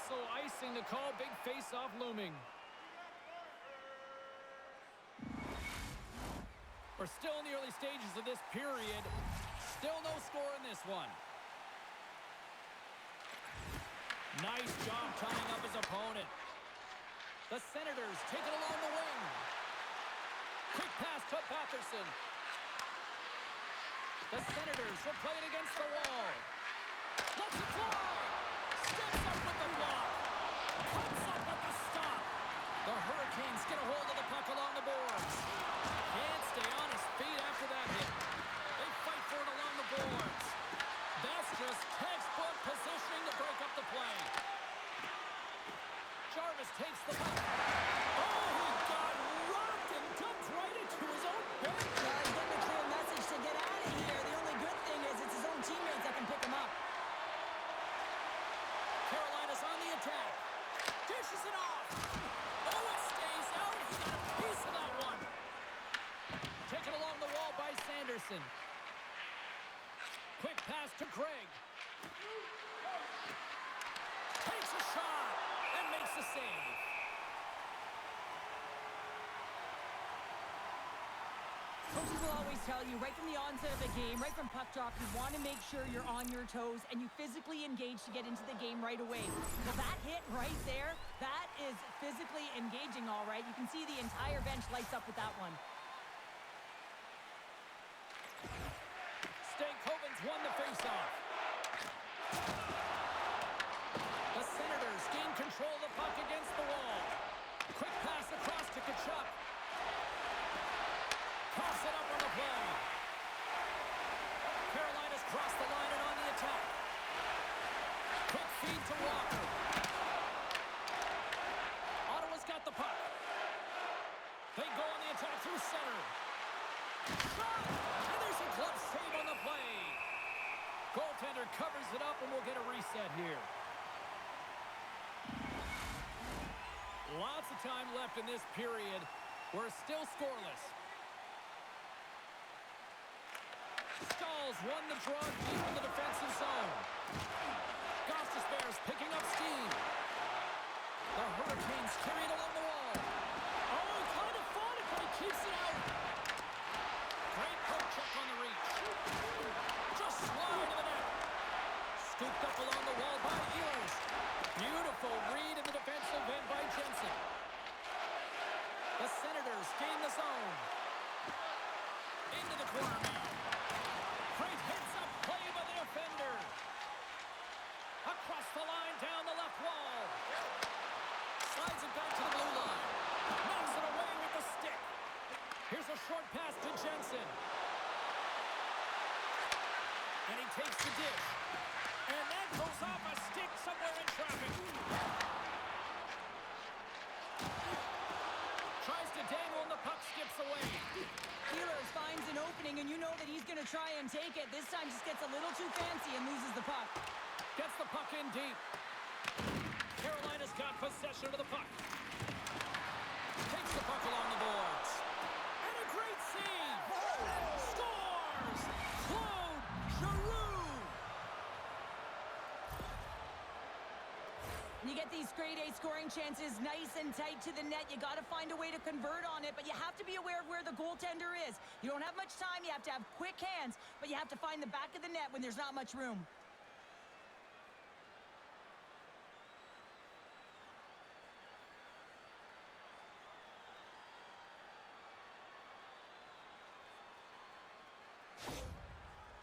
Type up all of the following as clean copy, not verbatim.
whistle, icing the call. Big face-off looming. We're still in the early stages of this period. Still no score in this one. Nice job tying up his opponent. The Senators take it along the wing. Quick pass to Patterson. The Senators will play it against the wall. Lets it fly. Steps up with the block. Cuts up with the stop. The Hurricanes get a hold of the puck along the boards. Can't stay on his feet after that hit. They fight for it along the boards. That's just textbook positioning to break up the play. Jarvis takes the puck. Oh, he got rocked and dumped right into his own bench. Yeah, he's getting a clear message to get out of here. The only good thing is it's his own teammates that can pick him up. Carolina's on the attack. Dishes it off. Oh, it stays out. He got a piece of that one. Taken along the wall by Sanderson. Quick pass to Craig. Takes a shot and makes the save. Coaches will always tell you right from the onset of the game, right from puck drop, you want to make sure you're on your toes and you physically engage to get into the game right away. Well, that hit right there, that is physically engaging, all right. You can see the entire bench lights up with that one. Stankoven's won the faceoff. The Senators gain control of the puck against the wall. Quick pass across to Tkachuk. Toss it up on the play. Carolina's crossed the line and on the attack. Quick feed to Walker. Ottawa's got the puck. They go on the attack through center. Shot! And there's a glove save on the play. Goaltender covers it up and we'll get a reset here. Lots of time left in this period. We're still scoreless. Stalls won the draw deep in the defensive zone. Gostis Bears picking up steam. The Hurricanes carried along the wall. Oh, he kind of fought it, but he keeps it out. Great poke check on the reach. Just slide to the net. Scooped up along the wall by Ehlers. Beautiful read in the defensive end by Jensen. The Senators gain the zone. Into the corner now. Great heads-up play by the defender. Across the line, down the left wall. Slides it back to the blue line. Knocks it away with the stick. Here's a short pass to Jensen. And he takes the dish. And that goes off a stick somewhere in traffic. Tries to dangle and the puck skips away. Ehlers finds an opening, and you know that he's going to try and take it. This time just gets a little too fancy and loses the puck. Gets the puck in deep. Carolina's got possession of the puck. Takes the puck along the boards. And a great save. Scores! Claude Giroux! And you get these grade A scoring chances nice and tight to the net. You got to find a way to convert on it, but you have to be aware of where the goaltender is. You don't have much time. You have to have quick hands, but you have to find the back of the net when there's not much room.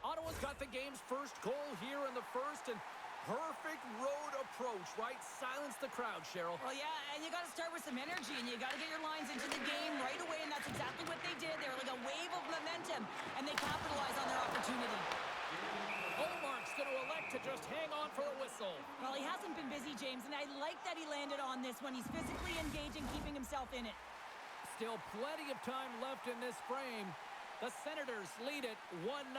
Ottawa's got the game's first goal here in the first, and perfect road approach, right? Silence the crowd, Cheryl. Well, yeah, and you got to start with some energy, and you got to get your lines into the game right away, and that's exactly what they did. They were like a wave of momentum, and they capitalized on their opportunity. Omark's going to elect to just hang on for a whistle. Well, he hasn't been busy, James, and I like that he landed on this one. He's physically engaging, keeping himself in it. Still plenty of time left in this frame. The Senators lead it 1-0.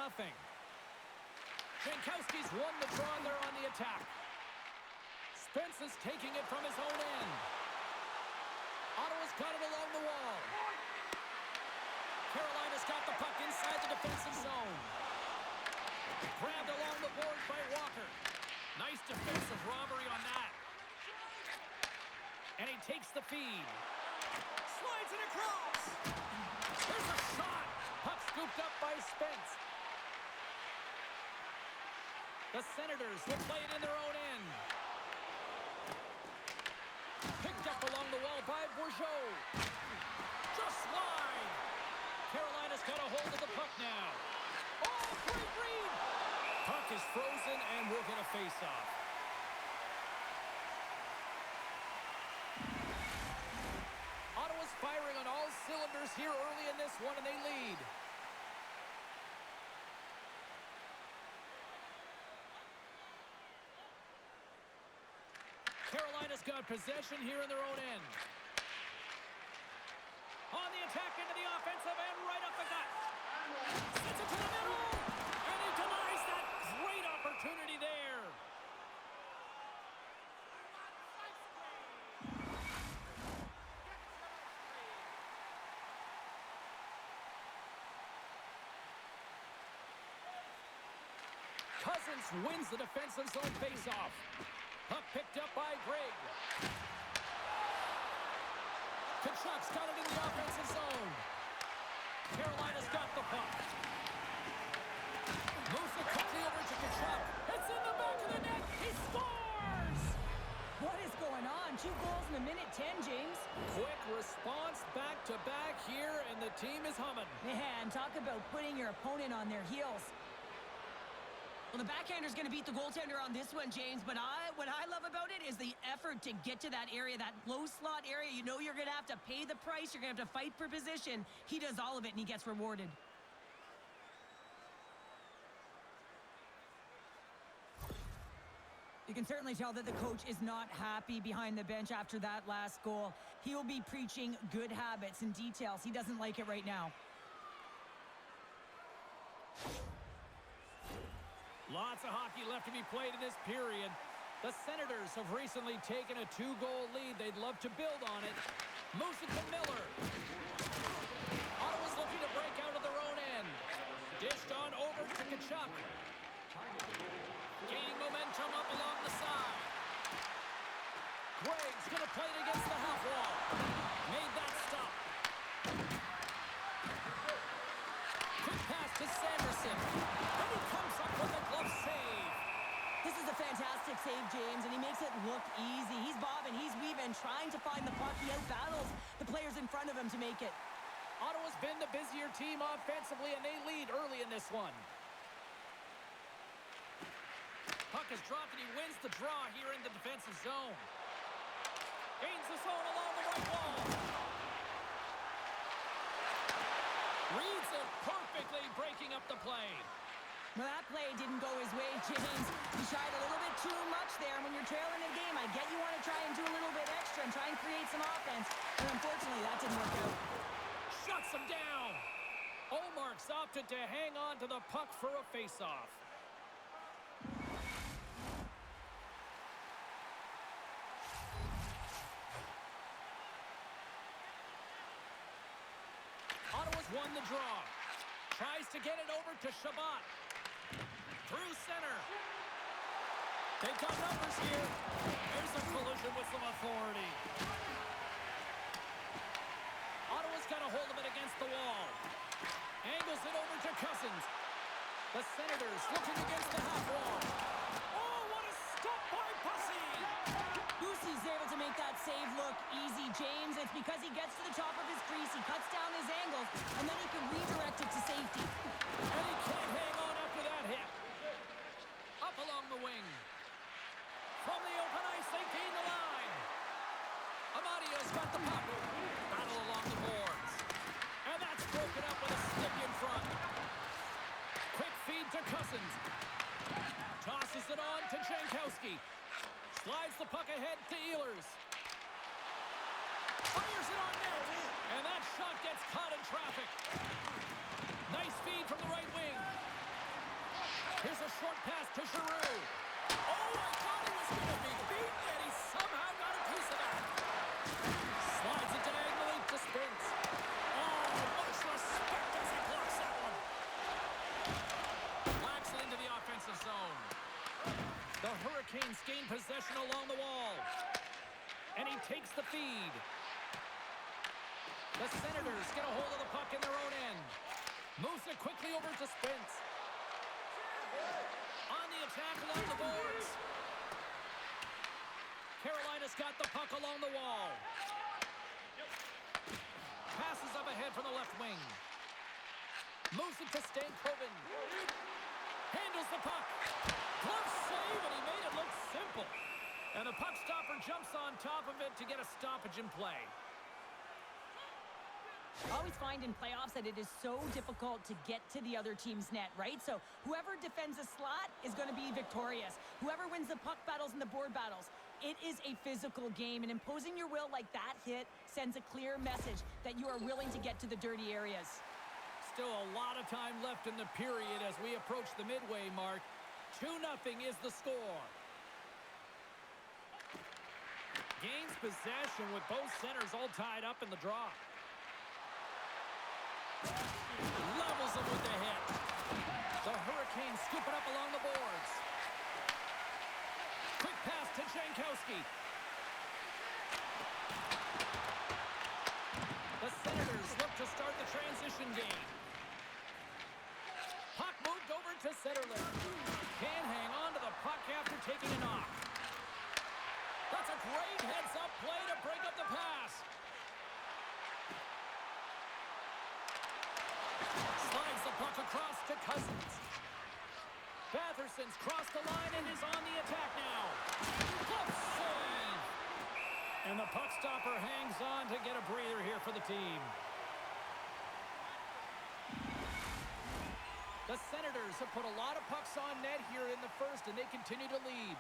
Jankowski's won the draw there on the attack. Spence is taking it from his own end. Ottawa's got it along the wall. Carolina's got the puck inside the defensive zone. Grabbed along the boards by Walker. Nice defensive robbery on that. And he takes the feed. Slides it across. There's a shot. Puck scooped up by Spence. The Senators will play it in their own end. Picked up along the wall by Bourgeau. Just wide. Carolina's got a hold of the puck now. Oh, great read. Puck is frozen and we'll get a face-off. Ottawa's firing on all cylinders here early in this one, and they lead. Carolina's got possession here in their own end. On the attack into the offensive end, right up the gut. Sends it to the middle, and he denies that great opportunity there. Cousins wins the defensive zone faceoff. Puck picked up by Greg. Kachuk's got it in the offensive zone. Carolina's got the puck. Moves it quickly over to Kachuk. It's in the back of the net. He scores! What is going on? 2 goals in a minute 10, James. Quick response back-to-back here, and the team is humming. Man, talk about putting your opponent on their heels. Well, the backhander's going to beat the goaltender on this one, James, but what I love about it is the effort to get to that area, that low slot area. You know you're going to have to pay the price. You're going to have to fight for position. He does all of it, and he gets rewarded. You can certainly tell that the coach is not happy behind the bench after that last goal. He will be preaching good habits and details. He doesn't like it right now. Lots of hockey left to be played in this period. The Senators have recently taken a 2-goal lead. They'd love to build on it. Moves it to Miller. Ottawa's looking to break out of their own end. Dished on over to Kachuk. Gaining momentum up along the side. Greg's going to play it against the half wall. Made that stop. Quick pass to Sanderson. And he comes up with a glove save. This is a fantastic save, James, and he makes it look easy. He's bobbing, he's weaving, trying to find the puck. He outbattles the players in front of him to make it. Ottawa's been the busier team offensively, and they lead early in this one. Puck is dropped, and he wins the draw here in the defensive zone. Gains the zone along the right wall. Reads it perfectly, breaking up the play. Well, that play didn't go his way, James. He shied a little bit too much there. When you're trailing a game, I get you want to try and do a little bit extra and try and create some offense. And unfortunately, that didn't work out. Shuts him down. Olmark's opted to hang on to the puck for a face-off. Ottawa's won the draw. Tries to get it over to Shabbat. Through center. They've got numbers here. There's a collision with some authority. Ottawa's got a hold of it against the wall. Angles it over to Cousins. The Senators looking against the half wall. Oh, what a stop by Bussy! Bussy's able to make that save look easy, James. It's because he gets to the top of his crease, he cuts down his angles, and then he can redirect it to safety. And he can't hang on after that hit. Up along the wing. From the open ice, they gain the line. Amadio's got the puck. Battle along the boards. And that's broken up with a stick in front. Quick feed to Cousins. Tosses it on to Jankowski. Slides the puck ahead to Ehlers. Fires it on net. And that shot gets caught in traffic. Nice feed from the right wing. Here's a short pass to Giroux. Oh, I thought he was going to be beaten, and he somehow got a piece of that. Slides it diagonally to Spence. Oh, much respect as he blocks that one. Whacks it into the offensive zone. The Hurricanes gain possession along the wall. And he takes the feed. The Senators get a hold of the puck in their own end. Moves it quickly over to Spence. On the attack along the boards. Carolina's got the puck along the wall. Passes up ahead from the left wing. Moves it to Stanley. Handles the puck. Glove save, and he made it look simple. And the puck stopper jumps on top of it to get a stoppage in play. I always find in playoffs that it is so difficult to get to the other team's net, right? So whoever defends a slot is going to be victorious. Whoever wins the puck battles and the board battles. It is a physical game, and imposing your will like that hit sends a clear message that you are willing to get to the dirty areas. Still a lot of time left in the period as we approach the midway mark. 2-0 is the score. Gains possession with both centers all tied up in the draw. Levels them with the hit. The Hurricanes scoop it up along the boards. Quick pass to Jankowski. The Senators look to start the transition game. Puck moved over to Zetterlund. Can't hang on to the puck after taking a knock. That's a great heads-up play to break up the pass. Slides the puck across to Cousins. Batherson's crossed the line and is on the attack now. Glove save! And the puck stopper hangs on to get a breather here for the team. The Senators have put a lot of pucks on net here in the first, and they continue to lead.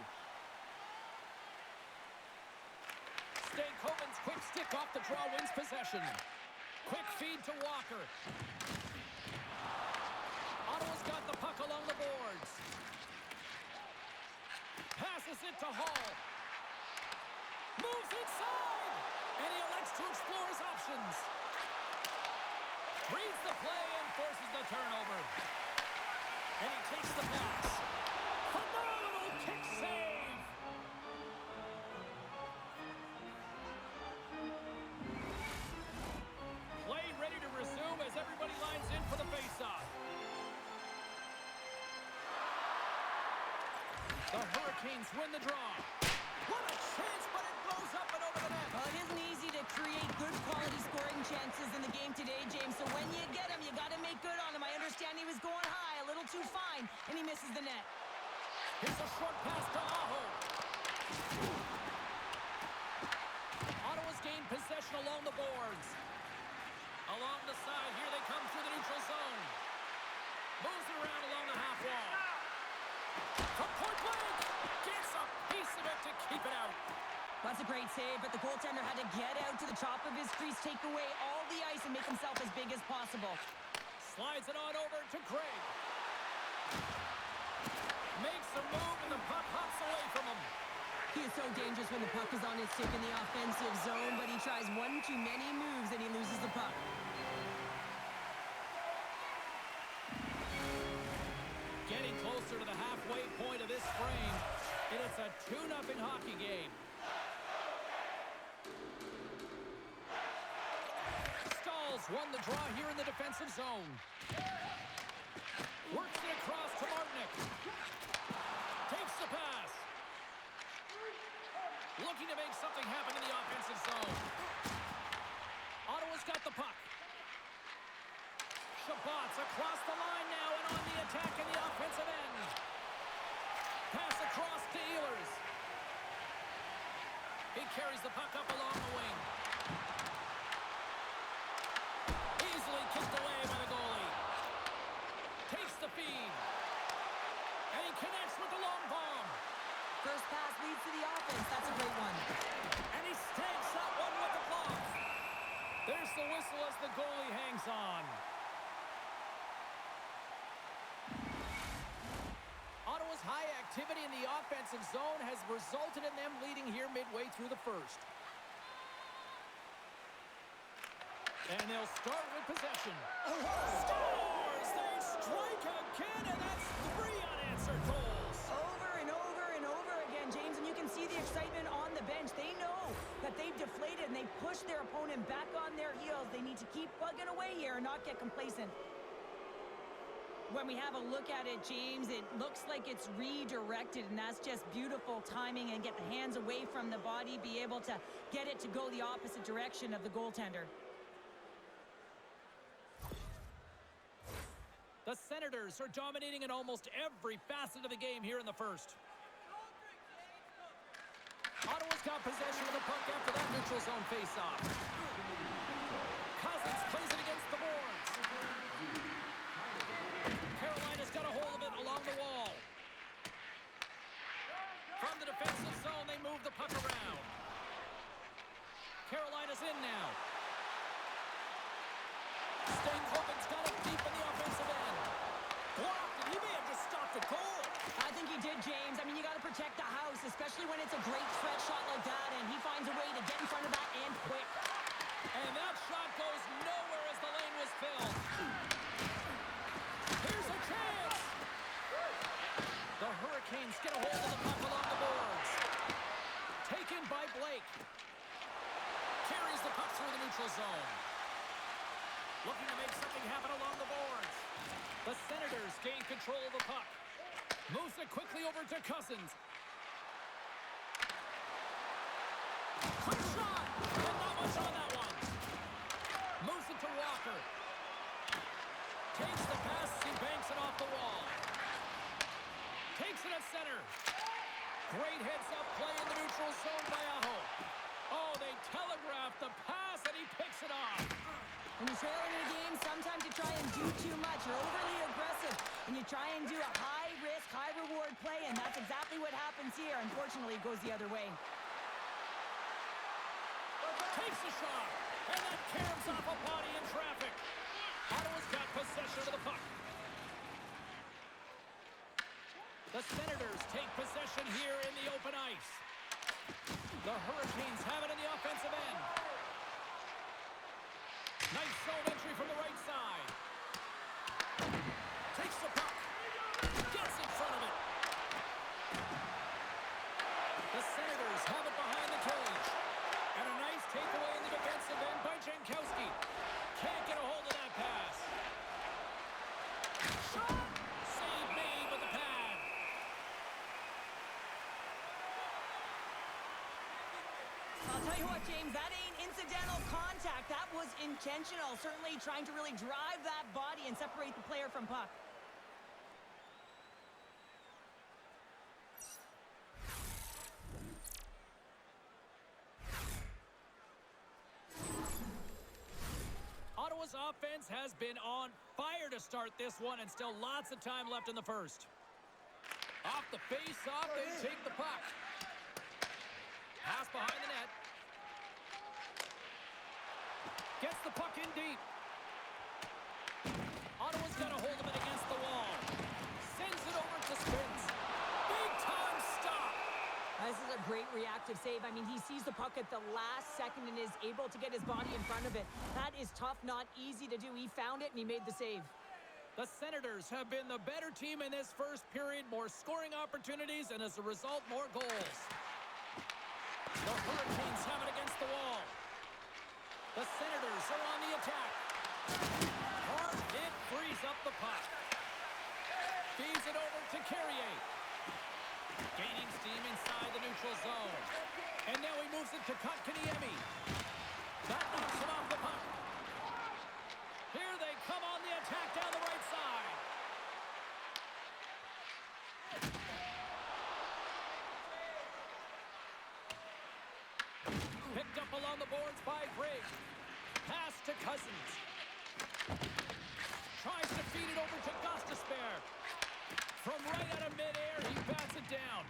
Stankoven's quick stick off the draw wins possession. Quick feed to Walker. Ottawa's got the puck along the boards. Passes it to Hall. Moves inside. And he elects to explore his options. Reads the play and forces the turnover. And he takes the pass. Phenomenal kick save. Play ready to resume as everybody lines in for the faceoff. The Hurricanes win the draw. What a chance, but it blows up and over the net. Well, it isn't easy to create good quality scoring chances in the game today, James. So when you get them, you got to make good on them. I understand he was going high, a little too fine, and he misses the net. Here's a short pass to Aho. Ottawa's gained possession along the boards. Along the side, here they come through the neutral zone. Moves it around along the half wall. From point blank, gets a piece of it to keep it out. That's a great save, but the goaltender had to get out to the top of his crease, take away all the ice, and make himself as big as possible. Slides it on over to Craig. Makes a move, and the puck hops away from him. He is so dangerous when the puck is on his stick in the offensive zone, but he tries one too many moves, and he loses the puck. Getting closer to the halfway point of this frame, and it's a 2-0 hockey game. Stalls won the draw here in the defensive zone. Works it across to Martinick. Takes the pass. Looking to make something happen in the offensive zone. Ottawa's got the puck. Shabat's across the line now and on the attack in the offensive end. Pass across to Ehlers. He carries the puck up along the wing. Easily kicked away by the goalie. Takes the feed. And he connects with the long bomb. First pass leads to the offense. That's a great one. And he stakes that one with the glove. There's the whistle as the goalie hangs on. Ottawa's high activity in the offensive zone has resulted in them leading here midway through the first. And they'll start with possession. Scores! They strike again, and that's 3 unanswered goals. Over and over and over again, James, and you can see the excitement on the bench. They know that they've push their opponent back on their heels. They need to keep plugging away here and not get complacent. When we have a look at it, James, it looks like it's redirected, and that's just beautiful timing, and get the hands away from the body, be able to get it to go the opposite direction of the goaltender. The Senators are dominating in almost every facet of the game here in the first. Ottawa's got possession of the puck after that neutral zone face-off. Cousins plays it against the boards. Carolina's got a hold of it along the wall. From the defensive zone, they move the puck around. Carolina's in now. Stanley's got it deep in the offensive end. Blocked, and he may have just stopped a goal. I think he did, James. I mean, you got to protect the house, especially when it's a great stretch shot like that, and he finds a way to get in front of that and quick. And that shot goes nowhere as the lane was filled. Here's a chance. The Hurricanes get a hold of the puck along the boards. Taken by Blake. Carries the puck through the neutral zone. Looking to make something happen along the boards. The Senators gain control of the puck. Moves it quickly over to Cousins. Quick shot! And not much on that one. Moves it to Walker. Takes the pass. He banks it off the wall. Takes it at center. Great heads-up play in the neutral zone by Aho. Oh, they telegraphed the pass, and he picks it off. When you're trailing in a game, sometimes you try and do too much. You're overly aggressive, and you try and do a high-risk, high-reward play, and that's exactly what happens here. Unfortunately, it goes the other way. Takes a shot, and that caroms off a body in traffic. Ottawa's got possession of the puck. The Senators take possession here in the open ice. The Hurricanes have it in the offensive end. Nice zone entry from the right side. Takes the puck. Gets in front of it. The Senators have it behind the cage. And a nice takeaway in the defensive end by Jankowski. Can't get a hold of that pass. Shot! Save made with the pad. I'll tell you what, James, that ain't incidental contact. That was intentional, certainly trying to really drive that body and separate the player from puck. Ottawa's offense has been on fire to start this one, and still lots of time left in the first. Off the face-off, they take the puck. Pass behind the net. Gets the puck in deep. Ottawa's got a hold of it against the wall. Sends it over to Spence. Big-time stop. This is a great reactive save. I mean, he sees the puck at the last second and is able to get his body in front of it. That is tough, not easy to do. He found it, and he made the save. The Senators have been the better team in this first period. More scoring opportunities, and as a result, more goals. The Hurricanes have it against the wall. The Senators are on the attack. Hard hit frees up the puck. Feeds it over to Carrier. Gaining steam inside the neutral zone. And now he moves it to Kotkaniemi. That knocks him off the puck. Here they come on the attack down the right side. Picked up along the boards by Briggs. Pass to Cousins. Tries to feed it over to Gostisbehere. From right out of midair, he bats it down.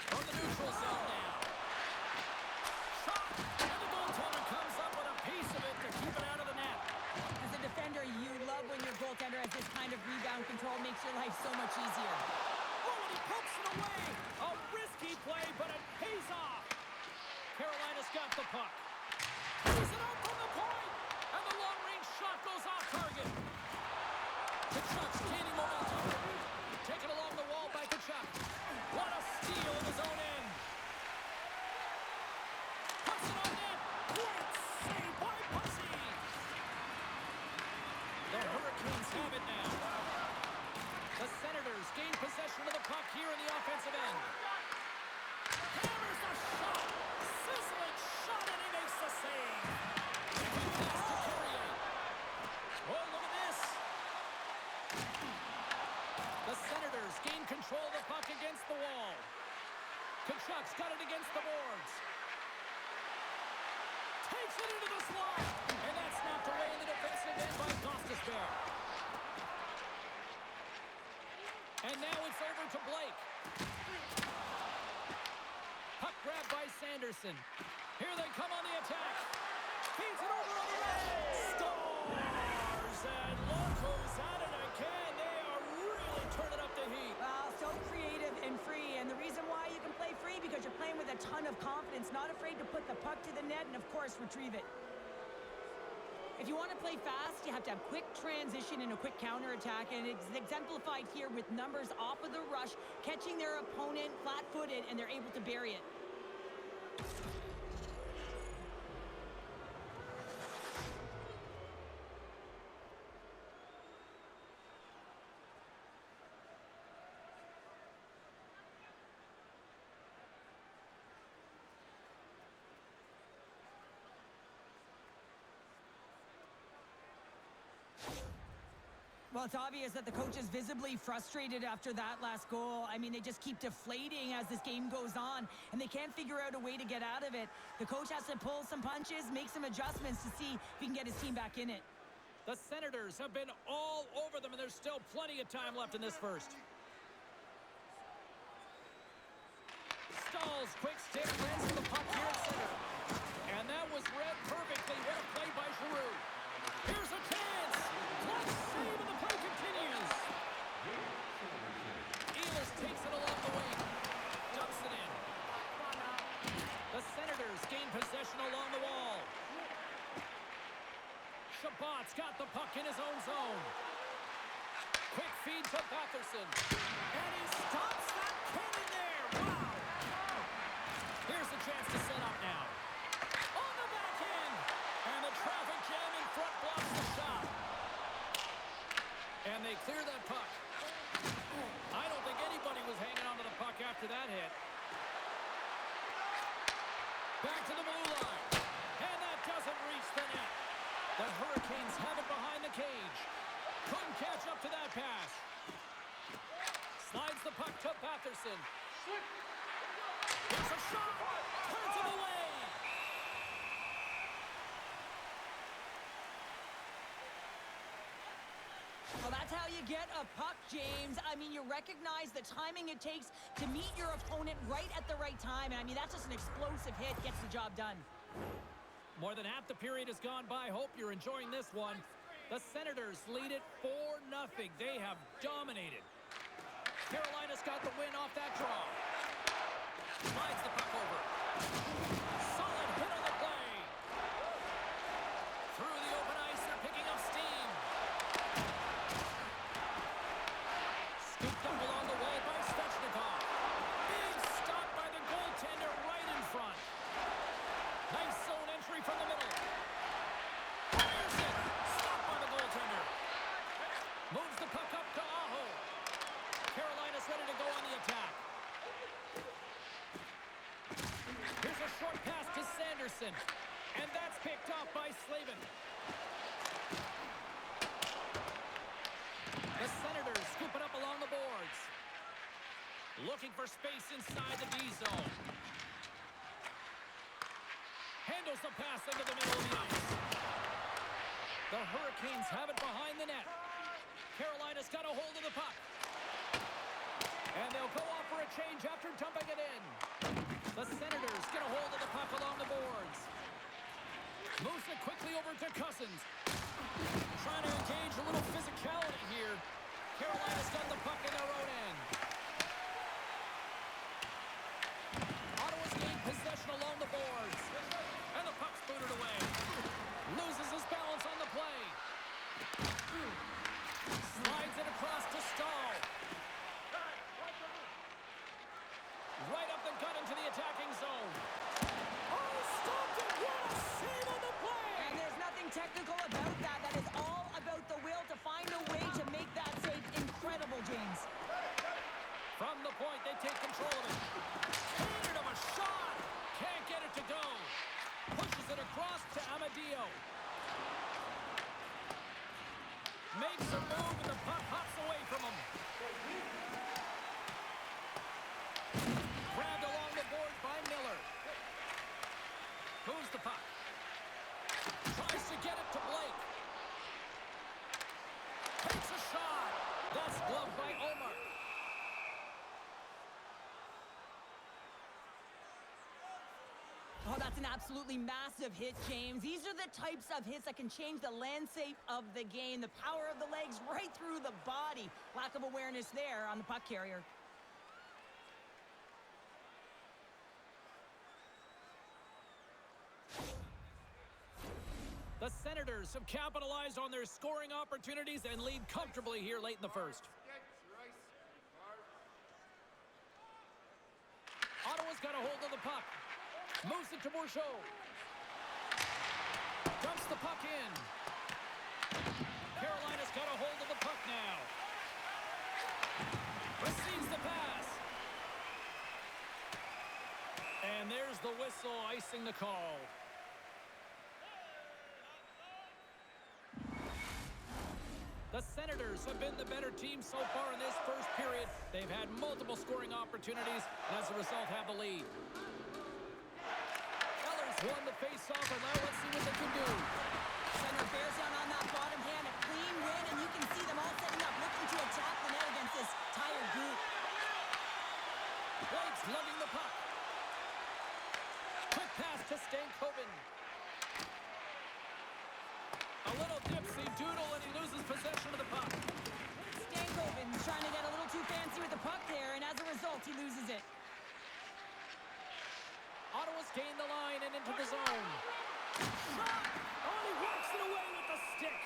From the neutral zone now. Shot! And the goaltender comes up with a piece of it to keep it out of the net. As a defender, you love when your goaltender has this kind of rebound control. Makes your life so much easier. Oh, and he pokes it away. A risky play, but it pays off. Carolina's got the puck. He's it out from the point. And the long-range shot goes off target. Tkachuk's gaining momentum. Taken along the wall by Tkachuk. What a steal in his own end. Puts it on net. in the offensive end. Hammers a shot. Sizzling shot, and he makes the save. Quick pass to Courier. Oh, look at this. The Senators gain control of the puck against the wall. Kachuk's got it against the boards. Takes it into the slot. And that's knocked away in the defensive end by Gostisbehere. And now it's over to Blake. Puck grabbed by Sanderson. Here they come on the attack. Feeds it over on the right. Scores! And look who's at it again. They are really turning up the heat. Well, so creative and free. And the reason why you can play free, because you're playing with a ton of confidence, not afraid to put the puck to the net and, of course, retrieve it. If you want to play fast, you have to have quick transition and a quick counterattack, and it's exemplified here with numbers off of the rush, catching their opponent flat-footed, and they're able to bury it. Well, it's obvious that the coach is visibly frustrated after that last goal. I mean, they just keep deflating as this game goes on, and they can't figure out a way to get out of it. The coach has to pull some punches, make some adjustments to see if he can get his team back in it. The Senators have been all over them, and there's still plenty of time left in this first. Stalls, quick stick, lands to the puck here at center. And that was read perfectly. What a play by Giroux. Here's a chance. Clutch save, and the play continues. Ehlers takes it along the wing. Dumps it in. The Senators gain possession along the wall. Chabot's got the puck in his own zone. Quick feed to Batherson. And he stops that cannon there. Wow. Here's a chance to set up now. On the backhand. And the traffic jam in front blocks the shot. And they clear that puck. I don't think anybody was hanging onto the puck after that hit. Back to the blue line. And that doesn't reach the net. The Hurricanes have it behind the cage. Couldn't catch up to that pass. Slides the puck to Batherson. Gets a shot. Turns it away. Well, that's how you get a puck, James. I mean, you recognize the timing it takes to meet your opponent right at the right time. And I mean, that's just an explosive hit, gets the job done. More than half the period has gone by. Hope you're enjoying this one. The Senators lead it 4-0. They have dominated. Carolina's got the win off that draw. Slides the puck over. Solid hit on the play. Through the open ice, they're picking up steam. Scooped up along the wall by Svechnikov. Big stop by the goaltender right in front. Nice zone entry from the middle. Fires it. Stopped by the goaltender. Moves the puck up to Aho. Carolina's ready to go on the attack. Here's a short pass to Sanderson. And that's picked off by Slavin. The Senators scoop it up along the boards. Looking for space inside the D zone. Handles the pass into the middle of the ice. The Hurricanes have it behind the net. Carolina's got a hold of the puck. And they'll go off for a change after dumping it in. The Senators get a hold of the puck along the boards. Moves it quickly over to Cousins. Trying to engage a little physicality here. Carolina's got the puck in their own end. Ottawa's gained possession along the boards. And the puck's booted away. Loses his balance on the play. Slides it across to Stahl. Right up the gut into the attacking zone. Oh, stopped it! What a save on the play! And there's nothing technical about that. That is all about the will to find a way to make that save incredible, James. Dio. Makes a move, and the puck hops away from him. Grabbed along the boards by Miller. Moves the puck. Tries to get it to Blake. Takes a shot. That's gloved by Omar. Oh, that's an absolutely massive hit, James. These are the types of hits that can change the landscape of the game. The power of the legs right through the body. Lack of awareness there on the puck carrier. The Senators have capitalized on their scoring opportunities and lead comfortably here late in the first. Ottawa's got a hold of the puck. Moves it to Bourgeau. Dumps the puck in. Carolina's got a hold of the puck now. Receives the pass. And there's the whistle icing the call. The Senators have been the better team so far in this first period. They've had multiple scoring opportunities, and as a result have the lead. Eller's won the face-off, and now let's see what they can do. Center bears down on that bottom hand. A clean win, and you can see them all setting up, looking to attack the net against this tired group. Blake's lugging the puck. Quick pass to Stankoven. A little dipsy doodle, and he loses possession of the puck. Stankoven trying to get a little too fancy with the puck there, and as a result, he loses it. Ottawa's gained the line and into the zone. Shot! Oh, he works it away with the stick.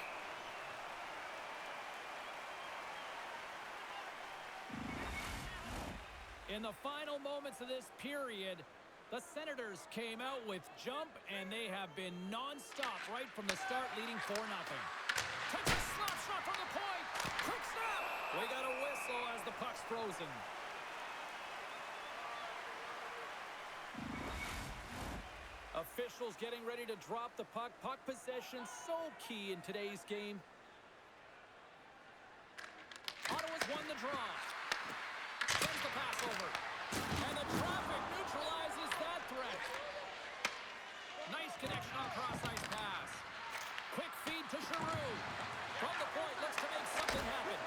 In the final moments of this period, the Senators came out with jump, and they have been non-stop right from the start, leading 4-0. Takes a slap shot from the point. Quick snap. We got a whistle as the puck's frozen. Officials getting ready to drop the puck. Puck possession so key in today's game. Ottawa's won the draw. Sends the pass over. And the traffic neutralizes that threat. Nice connection on cross-ice pass. Quick feed to Giroux. From the point, looks to make something happen.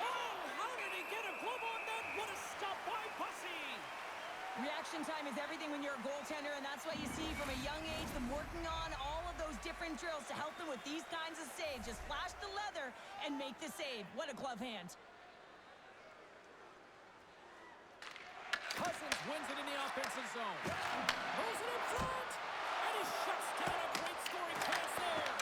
Oh, how did he get a glove on that? What a stop by Pussy. Reaction time is everything when you're a goaltender, and that's why you see from a young age them working on all of those different drills to help them with these kinds of saves. Just flash the leather and make the save. What a glove hand. Cousins wins it in the offensive zone. Moves it in front. And he shuts down a great scoring chance there.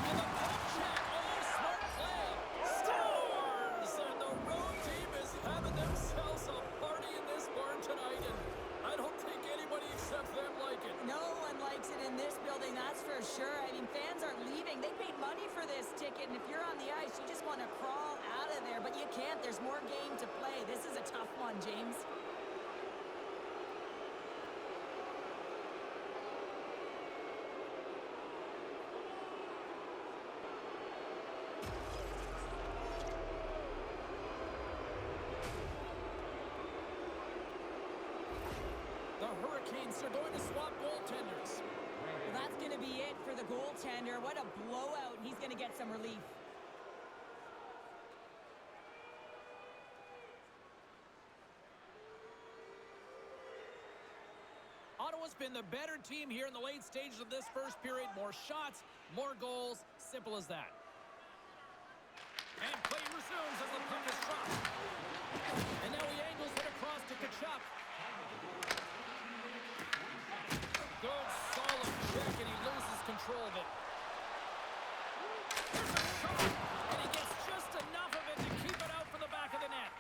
And the puck check. Oh, smart play. Scores! And the road team is having themselves a party in this barn tonight. And I don't think anybody except them like it. No one likes it in this building, that's for sure. I mean, fans are leaving. They paid money for this ticket, and if you're on the ice, you just want to crawl out of there. But you can't. There's more game to play. This is a tough one, James. Hurricanes are going to swap goaltenders. Well, that's going to be it for the goaltender. What a blowout. He's going to get some relief. Ottawa's been the better team here in the late stages of this first period. More shots, more goals. Simple as that. And play resumes as the puck is dropped. And now he angles it across to Kachuk. Good, solid check, and he loses control of it. There's a shot, and he gets just enough of it to keep it out from the back of the net.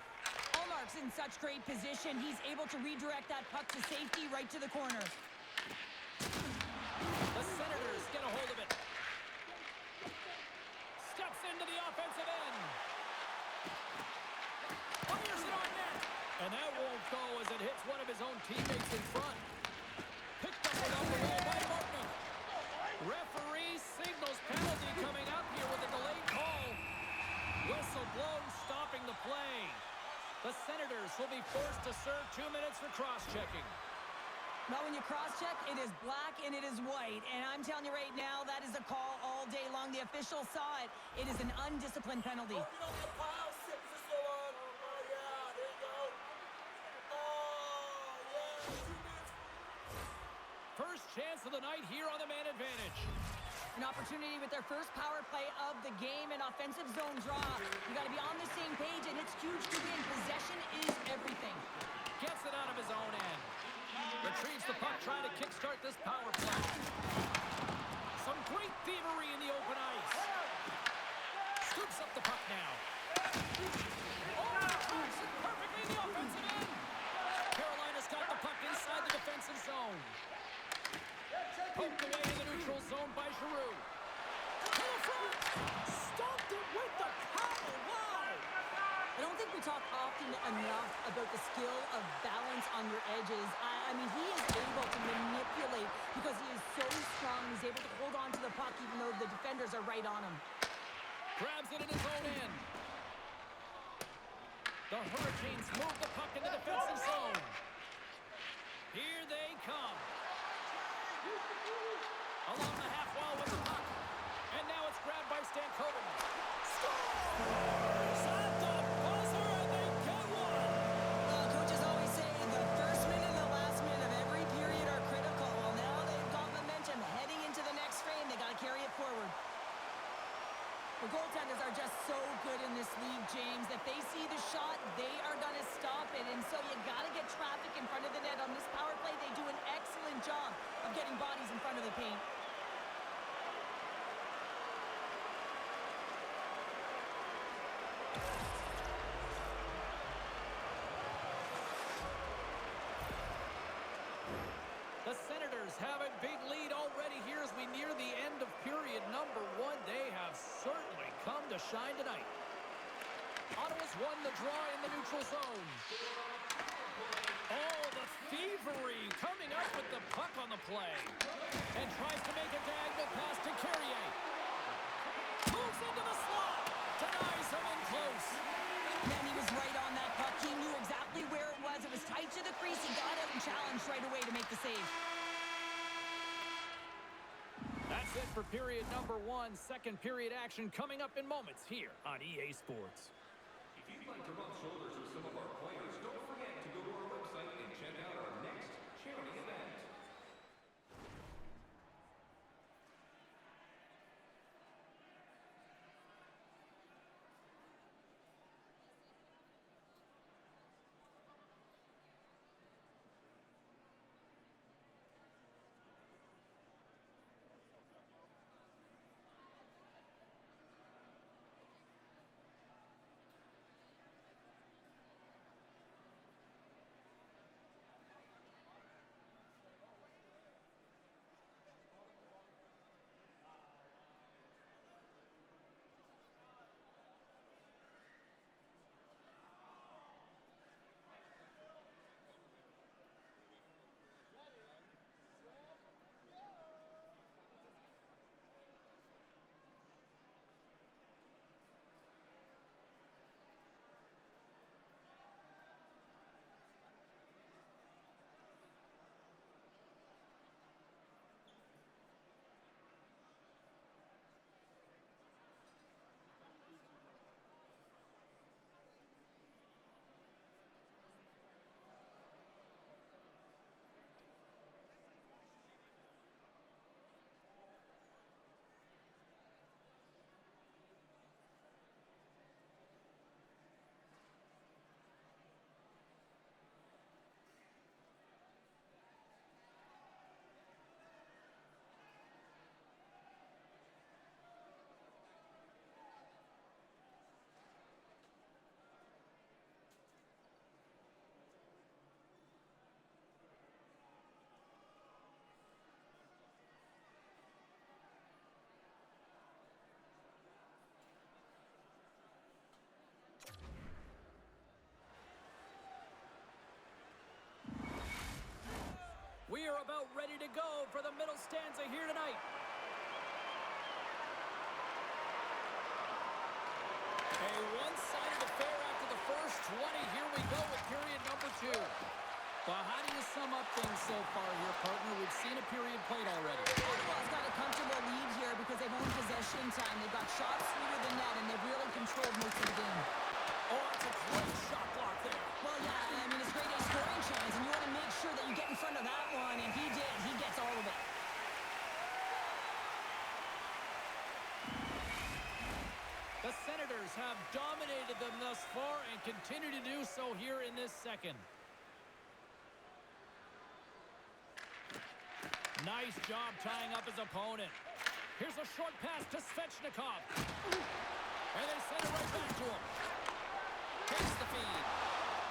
Allmark's in such great position. He's able to redirect that puck to safety right to the corner. The Senators get a hold of it. Steps into the offensive end. Fires it on net. And that won't go as it hits one of his own teammates in front. Picked up along the wall by Martin. Referee will be forced to serve 2 minutes for cross-checking. Now, when you cross-check, it is black and it is white. And I'm telling you right now, that is a call all day long. The official saw it. It is an undisciplined penalty. First chance of the night here on the man advantage. An opportunity with their first power play of the game, an offensive zone draw. You got to be on the same page, and it's huge to win. Possession is everything. Gets it out of his own end. Retrieves the puck, trying to kickstart this power play. Some great thievery in the open ice. Scoops up the puck now. Oh, tracks it perfectly in the offensive end. Carolina's got the puck inside the defensive zone. Poked away in the neutral zone by Giroux. To the front. Stopped it with the paddle. Wow. I don't think we talk often enough about the skill of balance on your edges. I mean, he is able to manipulate because he is so strong. He's able to hold on to the puck even though the defenders are right on him. Grabs it in his own end. The Hurricanes move the puck in the defensive zone. Here they come. Along the half wall with the puck. And now it's grabbed by Stankoven. Scores! At the buzzer, and they get one! Coaches always say the first minute and the last minute of every period are critical. Well, now they've got momentum heading into the next frame. They got to carry it forward. The goaltenders are just so good in this league, James. If they see the shot, they are going to stop it. And so you got to get traffic in front of the net. On this power play, they do an excellent job of getting bodies in front of the paint. The Senators have a big lead already here as we near the end of period number 1. They have certainly come to shine tonight. Ottawa's won the draw in the neutral zone. Oh, the thievery coming up with the puck on the play. And tries to make a diagonal pass to Carrier. Moves into the slot. Denies him in close. Man, he was right on that puck. He knew exactly where it was. It was tight to the crease. He got out and challenged right away to make the save. That's it for period number 1. Second period action coming up in moments here on EA Sports. If you'd like to rub shoulders with some of our players, don't forget to go to our website and check out our next charity event. We are about ready to go for the middle stanza here tonight. A one-sided affair after the first 20. Here we go with period number 2. Well, how do you sum up things so far here, partner? We've seen a period played already. Ottawa's got a comfortable lead here because they've owned possession time. They've got shots sweeter than net, and they've really controlled most of the game. Oh, that's a great shot block there. Well, yeah, I mean, it's grade A scoring chance, and you want to make sure that you get in front of that one, and he did. He gets all of it. The Senators have dominated them thus far and continue to do so here in this second. Nice job tying up his opponent. Here's a short pass to Svechnikov. And they send it right back to him. Takes the feed.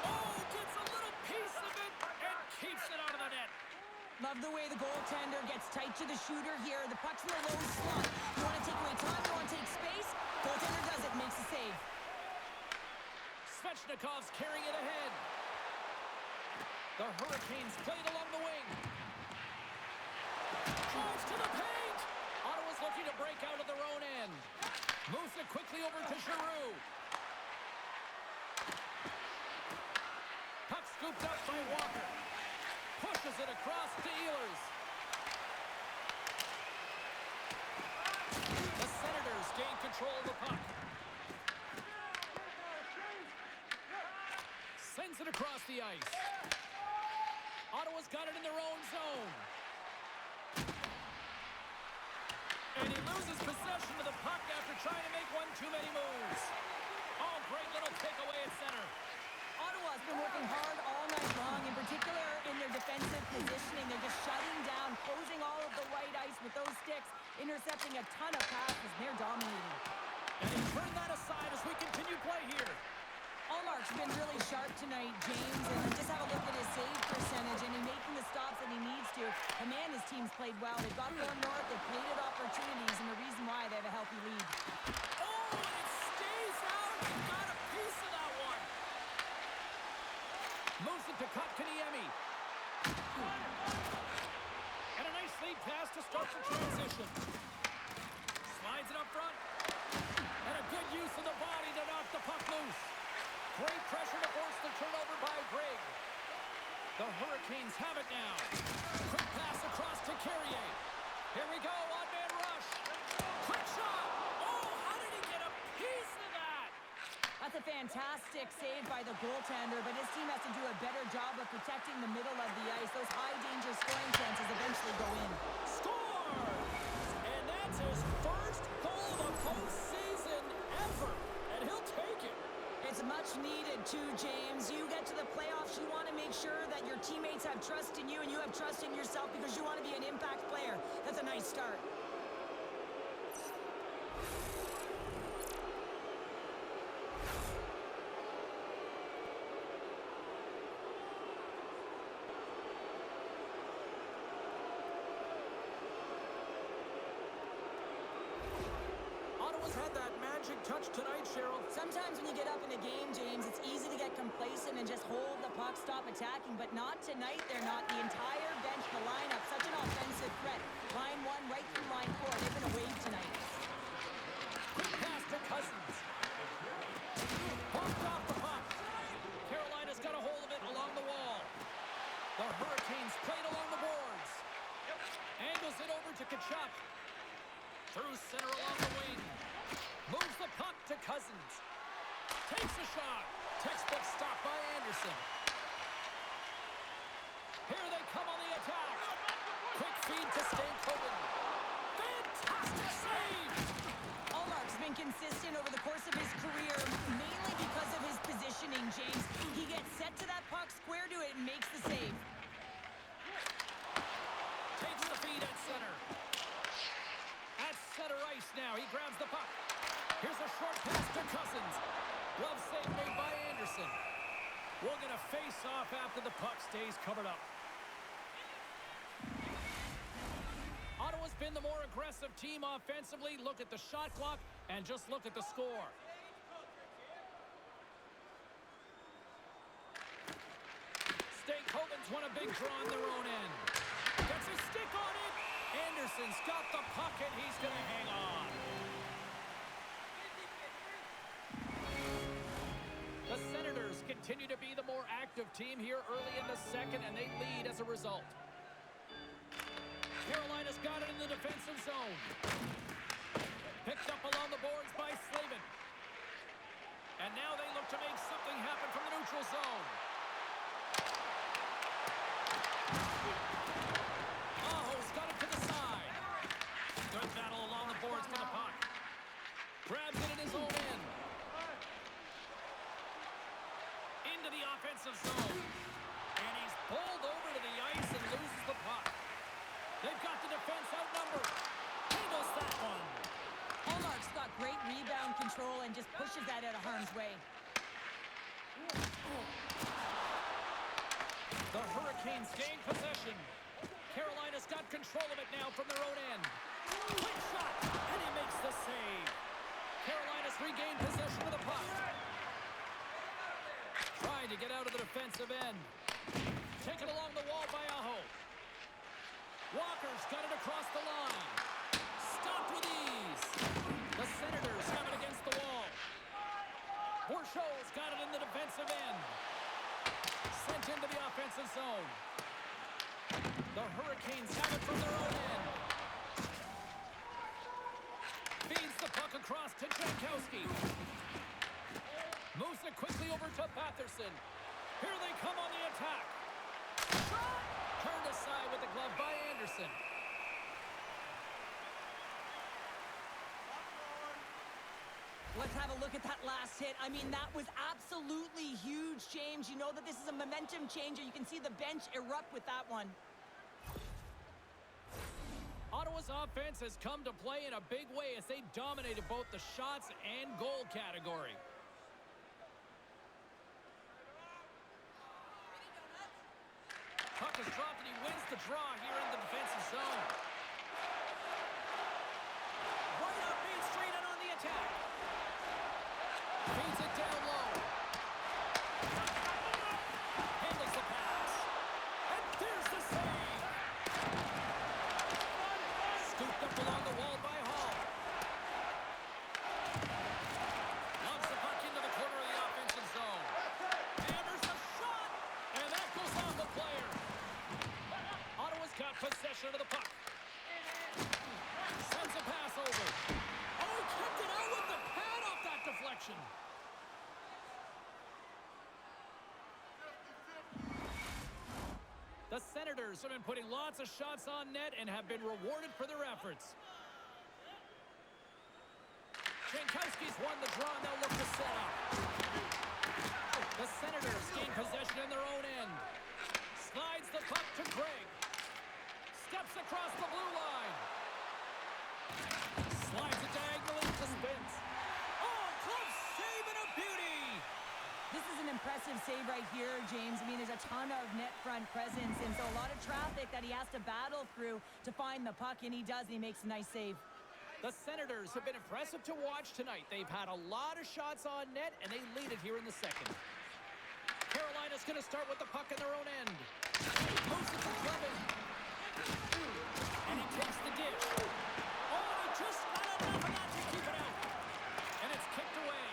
Oh, gets a little piece of it and keeps it out of the net. Love the way the goaltender gets tight to the shooter here. The puck's in the low slot. You want to take away time, you want to take space. Goaltender does it, makes the save. Svechnikov's carrying it ahead. The Hurricanes played along the wing. Drives to the paint. Ottawa's looking to break out of their own end. Moves it quickly over to Giroux. Puck scooped up by Walker. Pushes it across to Ehlers. The Senators gain control of the puck. Sends it across the ice. Ottawa's got it in their own zone. And he loses possession of the puck after trying to make one too many moves. Oh, great little takeaway at center. Ottawa's been working hard all night long, in particular in their defensive positioning. They're just shutting down, closing all of the white ice with those sticks, intercepting a ton of passes. They're dominating. And he turned that aside as we continue play here. Allmark's been really sharp tonight, James, and just have a look at his save percentage, and he's making the stops that he needs to. And man, his team's played well. They've got more north, they've created opportunities, and the reason why they have a healthy lead. Oh, it stays out. He got a piece of that one. Moves it to Kotkaniemi. And a nice lead pass to start the transition. Slides it up front. And a good use of the body to knock the puck loose. Great pressure to force the turnover by Greg. The Hurricanes have it now. Quick pass across to Carrier. Here we go, one-man rush. Quick shot. Oh, how did he get a piece of that? That's a fantastic save by the goaltender, but his team has to do a better job of protecting the middle of the ice. Those high-danger scoring chances eventually go in. Scores! And that's his first goal of the postseason ever. And he'll take it. It's much needed too, James. You get to the playoffs, you want to make sure that your teammates have trust in you and you have trust in yourself because you want to be an impact player. That's a nice start. Ottawa's had that magic touch tonight, Cheryl. Sometimes when you get up in a game, James, it's easy to get complacent and just hold the puck, stop attacking, but not tonight. They're not. The entire bench, the lineup, such an offensive threat. Line 1 right through line 4. They've been a wave tonight. Quick pass to Cousins. Bumped off the puck. Carolina's got a hold of it along the wall. The Hurricanes played along the boards. Angles it over to Tkachuk. Through center along the wing. Moves the puck to Cousins. Takes a shot. Textbook stop by Anderson. Here they come on the attack. Quick feed to Stanley. Fantastic save! Allmark's been consistent over the course of his career, mainly because of his positioning, James. He gets set to that puck, square to it, and makes the save. Takes the feed at center. At center ice now. He grabs the puck. Here's a short pass to Cousins. Glove save made by Anderson. We're going to face off after the puck stays covered up. Ottawa's been the more aggressive team offensively. Look at the shot clock and just look at the score. Stankoven's won a big draw on their own end. Gets his stick on it. Anderson's got the puck and he's going to hang on. The Senators continue to be the more active team here early in the second, and they lead as a result. Carolina's got it in the defensive zone. Picked up along the boards by Slavin. And now they look to make something happen from the neutral zone. Aho's got it to the side. Good battle along the boards for the puck. Grabs it in his own end. Into the offensive zone. And he's pulled over to the ice and loses the puck. They've got the defense outnumbered. Handles that one. Allmark's got great rebound control and just pushes that out of harm's way. The Hurricanes gain possession. Carolina's got control of it now from their own end. Quick shot, and he makes the save. Carolina's regained possession of the puck. Trying to get out of the defensive end. Taken along the wall by Aho. Walker's got it across the line. Stopped with ease. The Senators have it against the wall. Bourchot's got it in the defensive end. Sent into the offensive zone. The Hurricanes have it from their own end. Feeds the puck across to Jankowski. Moves it quickly over to Batherson. Here they come on the attack. Shot! Turned aside with the glove by Anderson. Let's have a look at that last hit. I mean, that was absolutely huge, James. You know that this is a momentum changer. You can see the bench erupt with that one. Ottawa's offense has come to play in a big way as they dominated both the shots and goal category. Puck is dropped and he wins the draw here in the defensive zone. Right up Main Street and on the attack. Feeds it down low. Handles the pass. And there's the save. Scooped up along the wall by Hall. Lobs the puck into the corner of the offensive zone. And there's a shot. And that goes off the player. Ottawa's got possession of the puck. Sends a pass over. Oh, he kept it out with the pad off that deflection. The Senators have been putting lots of shots on net and have been rewarded for their efforts. Jankowski's won the draw and they'll look to set up. The Senators gain possession in their own end. Slides the puck to Gregg. Steps across the blue line. Slides it diagonally to Spence. Oh, close save and a beauty! This is an impressive save right here, James. I mean, there's a ton of net front presence, and so a lot of traffic that he has to battle through to find the puck, and he does, and he makes a nice save. The Senators have been impressive to watch tonight. They've had a lot of shots on net, and they lead it here in the second. Carolina's going to start with the puck in their own end. Moves it to Clement. And he takes the dish. Oh, he just got enough of that to keep it out. And it's kicked away.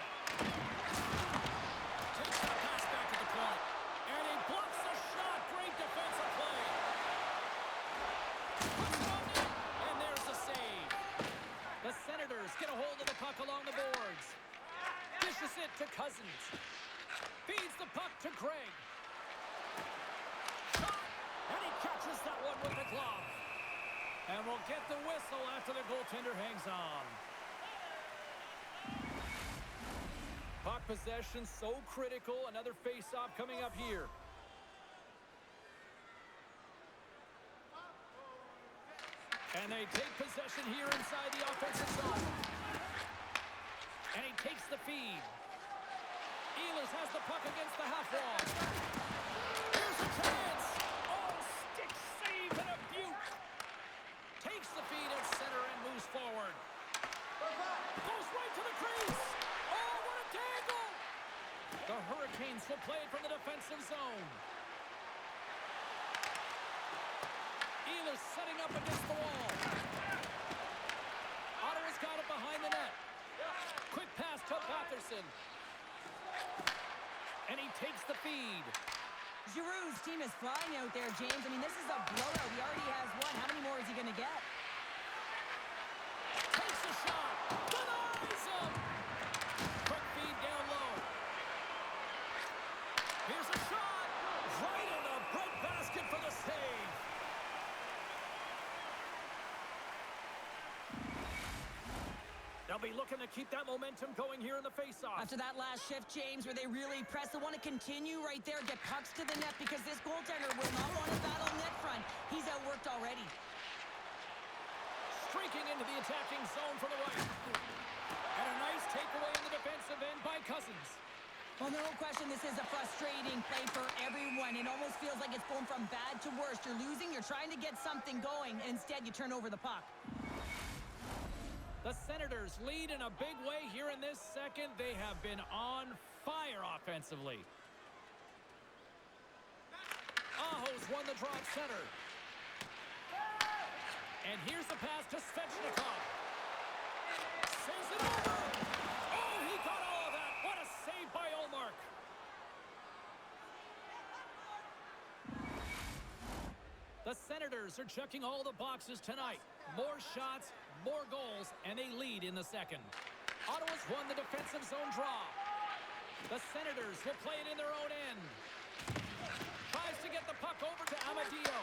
Takes the pass back to the point. And he blocks the shot. Great defensive play. Puts it on net. And there's the save. The Senators get a hold of the puck along the boards. Dishes it to Cousins. Feeds the puck to Gregg. Shot. And he catches that one with the glove. And we'll get the whistle after the goaltender hangs on. Puck possession so critical. Another face-off coming up here. And they take possession here inside the offensive zone. And he takes the feed. Ehlers has the puck against the half wall. Here's a chance. Oh, stick save and a beaut. Takes the feed at center and moves forward. Goes right to the crease. Oh, what a dangle. The Hurricanes will play it from the defensive zone. Ehlers setting up against the wall. Ottawa's got it behind the net. Quick pass to Batherson. And he takes feed. Giroux's team is flying out there, James. I mean, this is a blowout. He already has one. How many more is he going to get? Takes a shot. Denies him. Quick feed down low. Here's a shot. Right in the breadbasket for the save. They'll be looking to keep that momentum going here in the faceoff. After that last shift, James, where they really press, they want to continue right there, get pucks to the net, because this goaltender will not want to battle net front. He's outworked already. Streaking into the attacking zone from the right. And a nice takeaway in the defensive end by Cousins. Well, no question, this is a frustrating play for everyone. It almost feels like it's going from bad to worse. You're losing, you're trying to get something going, and instead you turn over the puck. The Senators lead in a big way here in this second. They have been on fire offensively. Aho's won the draw at center. And here's the pass to Svechnikov. Sends it over. Oh, he got all of that. What a save by Ullmark. The Senators are checking all the boxes tonight. More shots, more goals, and they lead in the second. Ottawa's won the defensive zone draw. The Senators will play it in their own end. Tries to get the puck over to Amadio.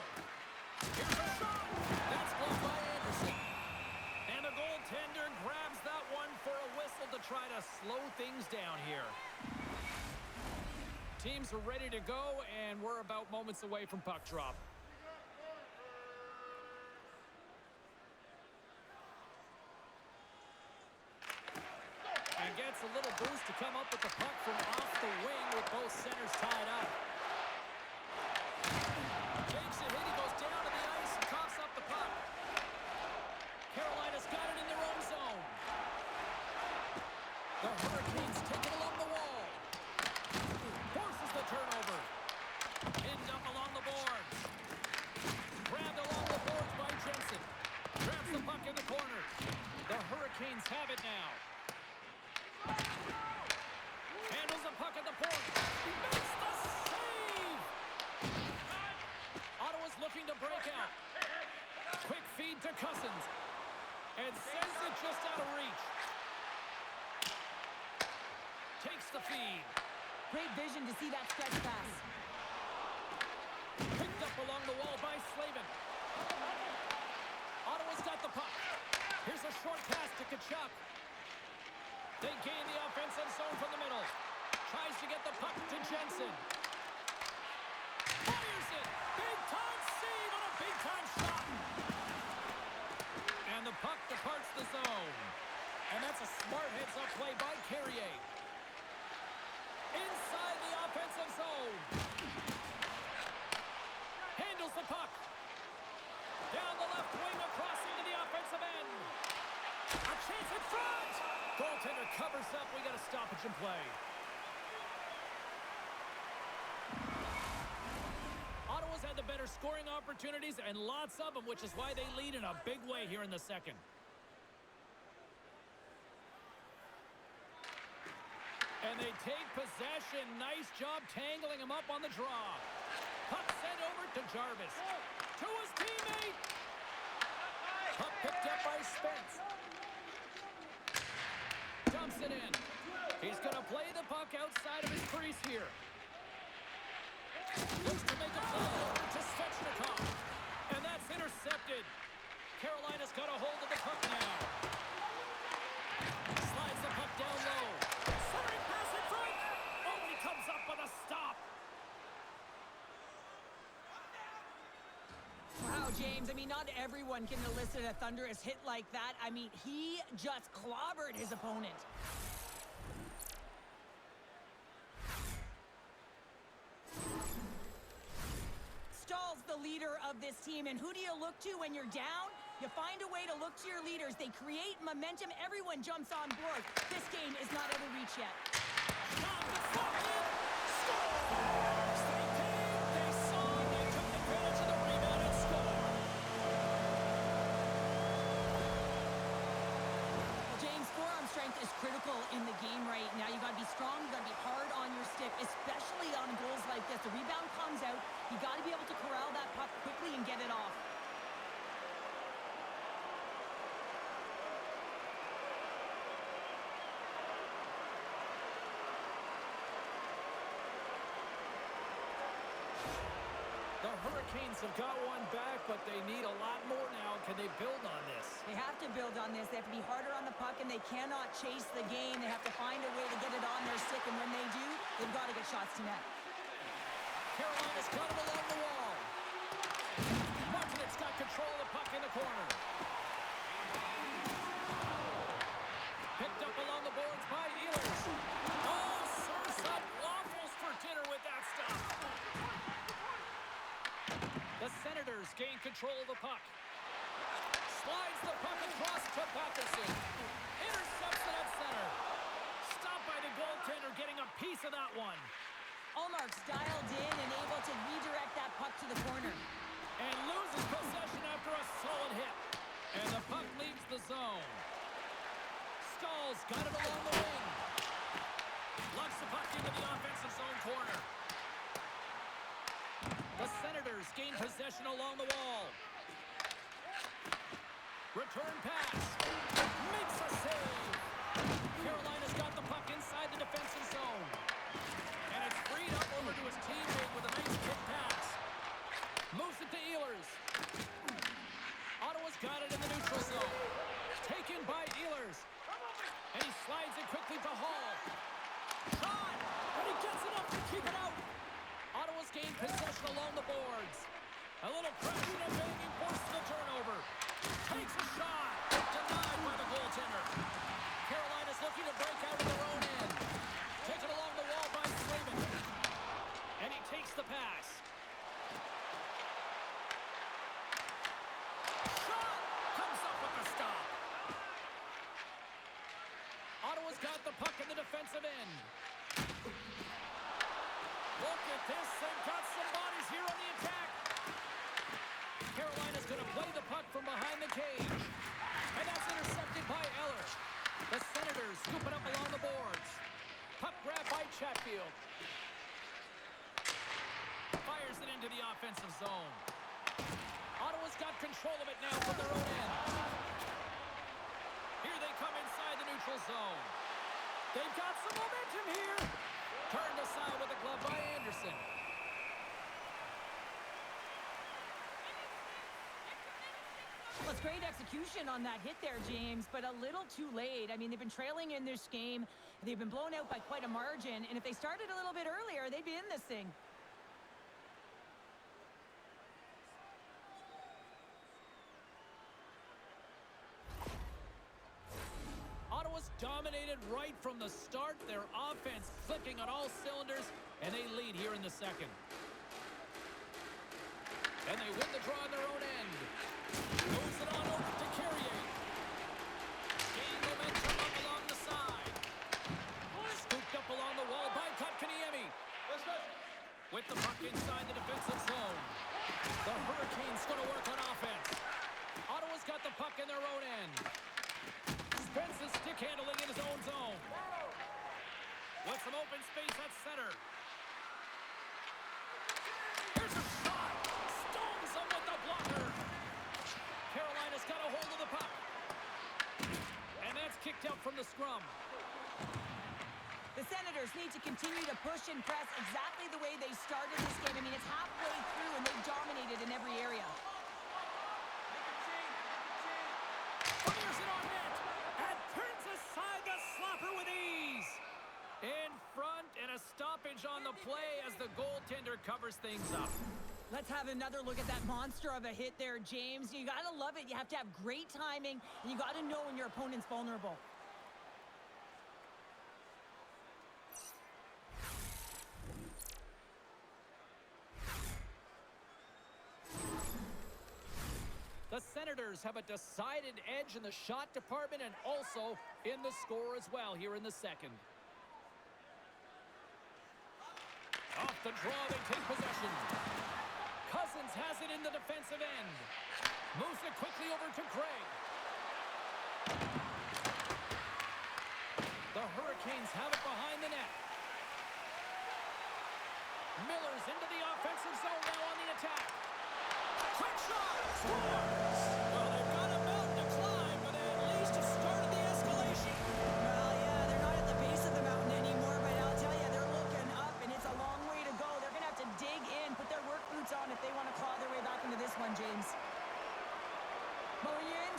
Here's a shot. That's blocked by Anderson. And the goaltender grabs that one for a whistle to try to slow things down here. Teams are ready to go, and we're about moments away from puck drop. And gets a little boost to come up with the puck from off the wing with both centers tied up. Takes a hit, he goes down to the ice and coughs up the puck. Carolina's got it in their own zone. The Hurricanes take it along the wall. Forces the turnover. Pinned up along the boards. Grabbed along the boards by Jensen. Grabs the puck in the corner. The Hurricanes have it now. Handles the puck at the point. He makes the save! Ottawa's looking to break out. Quick feed to Cousins. And sends it just out of reach. Takes the feed. Great vision to see that stretch pass. Picked up along the wall by Slavin. Ottawa's got the puck. Here's a short pass to Tkachuk. They gain the offensive zone from the middle. Tries to get the puck to Jensen. Fires it. Big-time save on a big-time shot. And the puck departs the zone. And that's a smart heads-up play by Carrier. Inside the offensive zone. Handles the puck. Down the left wing across into the offensive end. A chance in front. Goaltender covers up. We got a stoppage in play. Ottawa's had the better scoring opportunities and lots of them, which is why they lead in a big way here in the second. And they take possession. Nice job tangling him up on the draw. Puck sent over to Jarvis. To his teammate. Puck picked up by Spence. Dumps it in. He's going to play the puck outside of his crease here. Looks to make a play over to Svechnikov. And that's intercepted. Carolina's got a hold of the puck now. Slides the puck down low. Centering pass in front. Oh, he comes up with a stop. Wow, James, I mean, not everyone can elicit a thunderous hit like that. I mean, he just clobbered his opponent. Stahl's the leader of this team, and who do you look to when you're down? You find a way to look to your leaders. They create momentum. Everyone jumps on board. This game is not out of reach yet. Shot deflected. Score! They came, they saw, they took advantage of the rebound and scored. Well, James, forearms strength is critical in the game right now. You got to be strong. You got to be hard on your stick, especially on goals like this. The rebound comes out. You got to be able to corral that puck quickly and get it off. The Hurricanes have got one back, but they need a lot more now. Can they build on this? They have to build on this. They have to be harder on the puck, and they cannot chase the game. They have to find a way to get it on their stick, and when they do, they've got to get shots to net. Carolina's got him along the wall. Martinet's got control of the puck in the corner. Picked up along the boards by Ehlers. Oh, serves up waffles for dinner with that stuff. The Senators gain control of the puck. Slides the puck across to Batherson. Intercepts it at center. Stopped by the goaltender, getting a piece of that one. Ullmark's dialed in and able to redirect that puck to the corner. And loses possession after a solid hit. And the puck leaves the zone. Stahl's got it along the wing. Lugs the puck into the offensive zone corner. The Senators gain possession along the wall. Return pass. Makes a save. Carolina's got the puck inside the defensive zone. And it's freed up over to his teammate with a nice kick pass. Moves it to Ehlers. Ottawa's got it in the neutral zone. Taken by Ehlers. And he slides it quickly to Hall. Shot! And he gets enough to keep it out. Ottawa's gained possession along the boards. A little crash and a banging force to the turnover. Takes a shot. Denied by the goaltender. Carolina's looking to break out of their own end. Taken along the wall by Slavin. And he takes the pass. Shot! Comes up with the stop. Ottawa's got the puck in the defensive end. Look at this. They've got some bodies here on the attack. Carolina's going to play the puck from behind the cage. And that's intercepted by Eller. The Senators scoop it up along the boards. Puck grab by Chatfield. Fires it into the offensive zone. Ottawa's got control of it now from their own end. Here they come inside the neutral zone. They've got some momentum here. Turned aside with a glove by Anderson. Well, it's great execution on that hit there, James, but a little too late. I mean, they've been trailing in this game. They've been blown out by quite a margin, and if they started a little bit earlier, they'd be in this thing. Ottawa's dominated right from the start. Their offense clicking on all cylinders, and they lead here in the second. And they win the draw on their own end. Moves it on over to Carrier. Gain momentum up along the side. Scooped up along the wall by Kotkaniemi. With the puck inside the defensive zone. The Hurricanes going to work on offense. Ottawa's got the puck in their own end. Spence is stick handling in his own zone. With some open space at center. Here's a shot. Stones him with the blocker. Carolina's got a hold of the puck. And that's kicked out from the scrum. The Senators need to continue to push and press exactly the way they started this game. I mean, it's halfway through and they've dominated in every area. Fires it on net. And turns aside the slapper with ease. In front and a stoppage on the play as the goaltender covers things up. Let's have another look at that monster of a hit there, James. You got to love it. You have to have great timing, and you got to know when your opponent's vulnerable. The Senators have a decided edge in the shot department and also in the score as well here in the second. Off the draw, they take possession. Cousins has it in the defensive end. Moves it quickly over to Craig.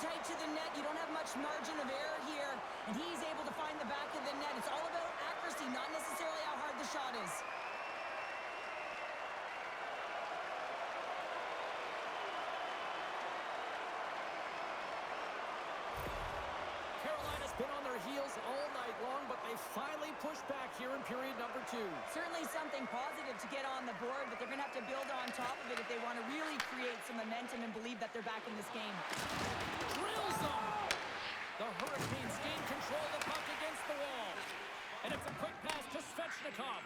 tight to the net. You don't have much margin of error here. And he's able to find the back of the net. It's all about accuracy, not necessarily how hard the shot is. Carolina's been on their heels all night long, but they finally pushed back here in period number 2. Certainly something positive to get on the board, but they're going to have to build on top of it if they want to really create some momentum and believe that they're back in this game. Drills them! The Hurricanes gain control of the puck against the wall. And it's a quick pass to Svechnikov.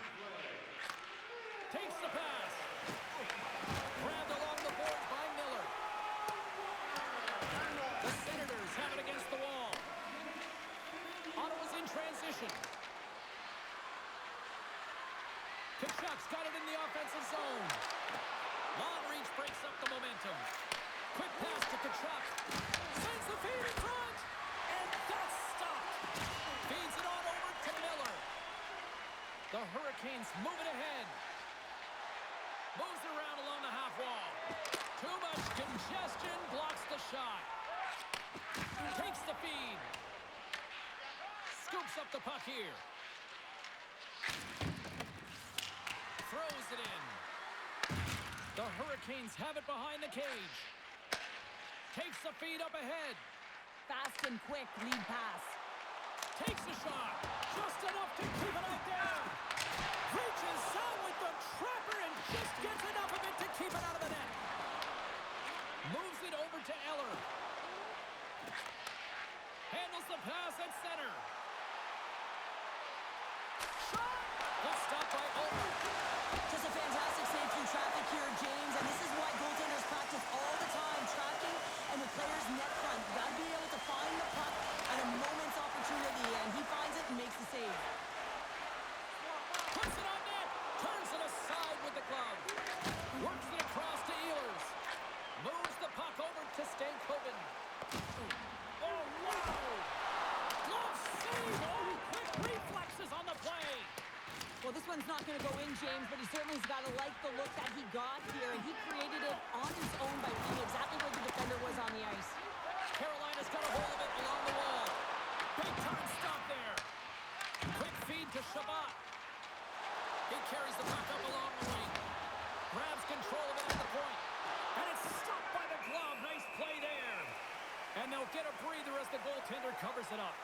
Takes the pass. Grabbed along the boards by Miller. The Senators have it against the wall. Ottawa's in transition. Kachuk's got it in the offensive zone. Long reach breaks up the momentum. Quick pass to Kachuk. Sends the feed in front. And that's stopped. Feeds it on over to Miller. The Hurricanes move it ahead. Moves it around along the half wall. Too much congestion. Blocks the shot. Takes the feed. Scoops up the puck here. Throws it in. The Hurricanes have it behind the cage. Takes the feed up ahead. Fast and quick lead pass. Takes a shot. Just enough to keep it out there. Reaches out with the trapper and just gets enough of it to keep it out of the net. Moves it over to Eller. Handles the pass at center. Shot! Good stop by Over. Just a fantastic save through traffic here, James, and this is why goaltenders practice all the time, tracking and the player's net front. You got to be able to find the puck at a moment's opportunity, and he finds it and makes the save. Puts it on net. Turns it aside with the glove. Works it across to Ehlers. Moves the puck over to Stankoven. Oh, wow! Glove save! Oh, quick reflexes on the play. Well, this one's not going to go in, James, but he certainly has got to like the look that he got here, and he created it on his own by being exactly where the defender was on the ice. Carolina's got a hold of it along the wall. Big time stop there. Quick feed to Shabbat. He carries the puck up along the wing. Grabs control of it at the point. And it's stopped by the glove. Nice play there. And they'll get a breather as the goaltender covers it up.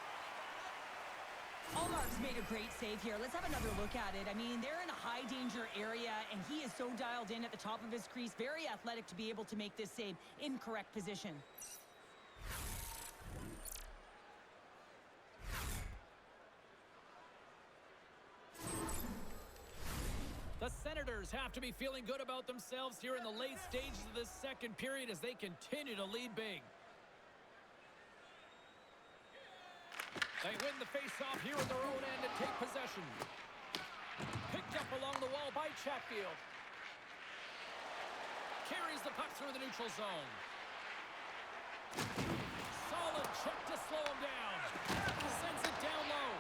Allmark's made a great save here. Let's have another look at it. I mean, they're in a high-danger area, and he is so dialed in at the top of his crease. Very athletic to be able to make this save in correct position. The Senators have to be feeling good about themselves here in the late stages of this second period as they continue to lead big. They win the face-off here at their own end and take possession. Picked up along the wall by Chatfield. Carries the puck through the neutral zone. Solid check to slow him down. Sends it down low.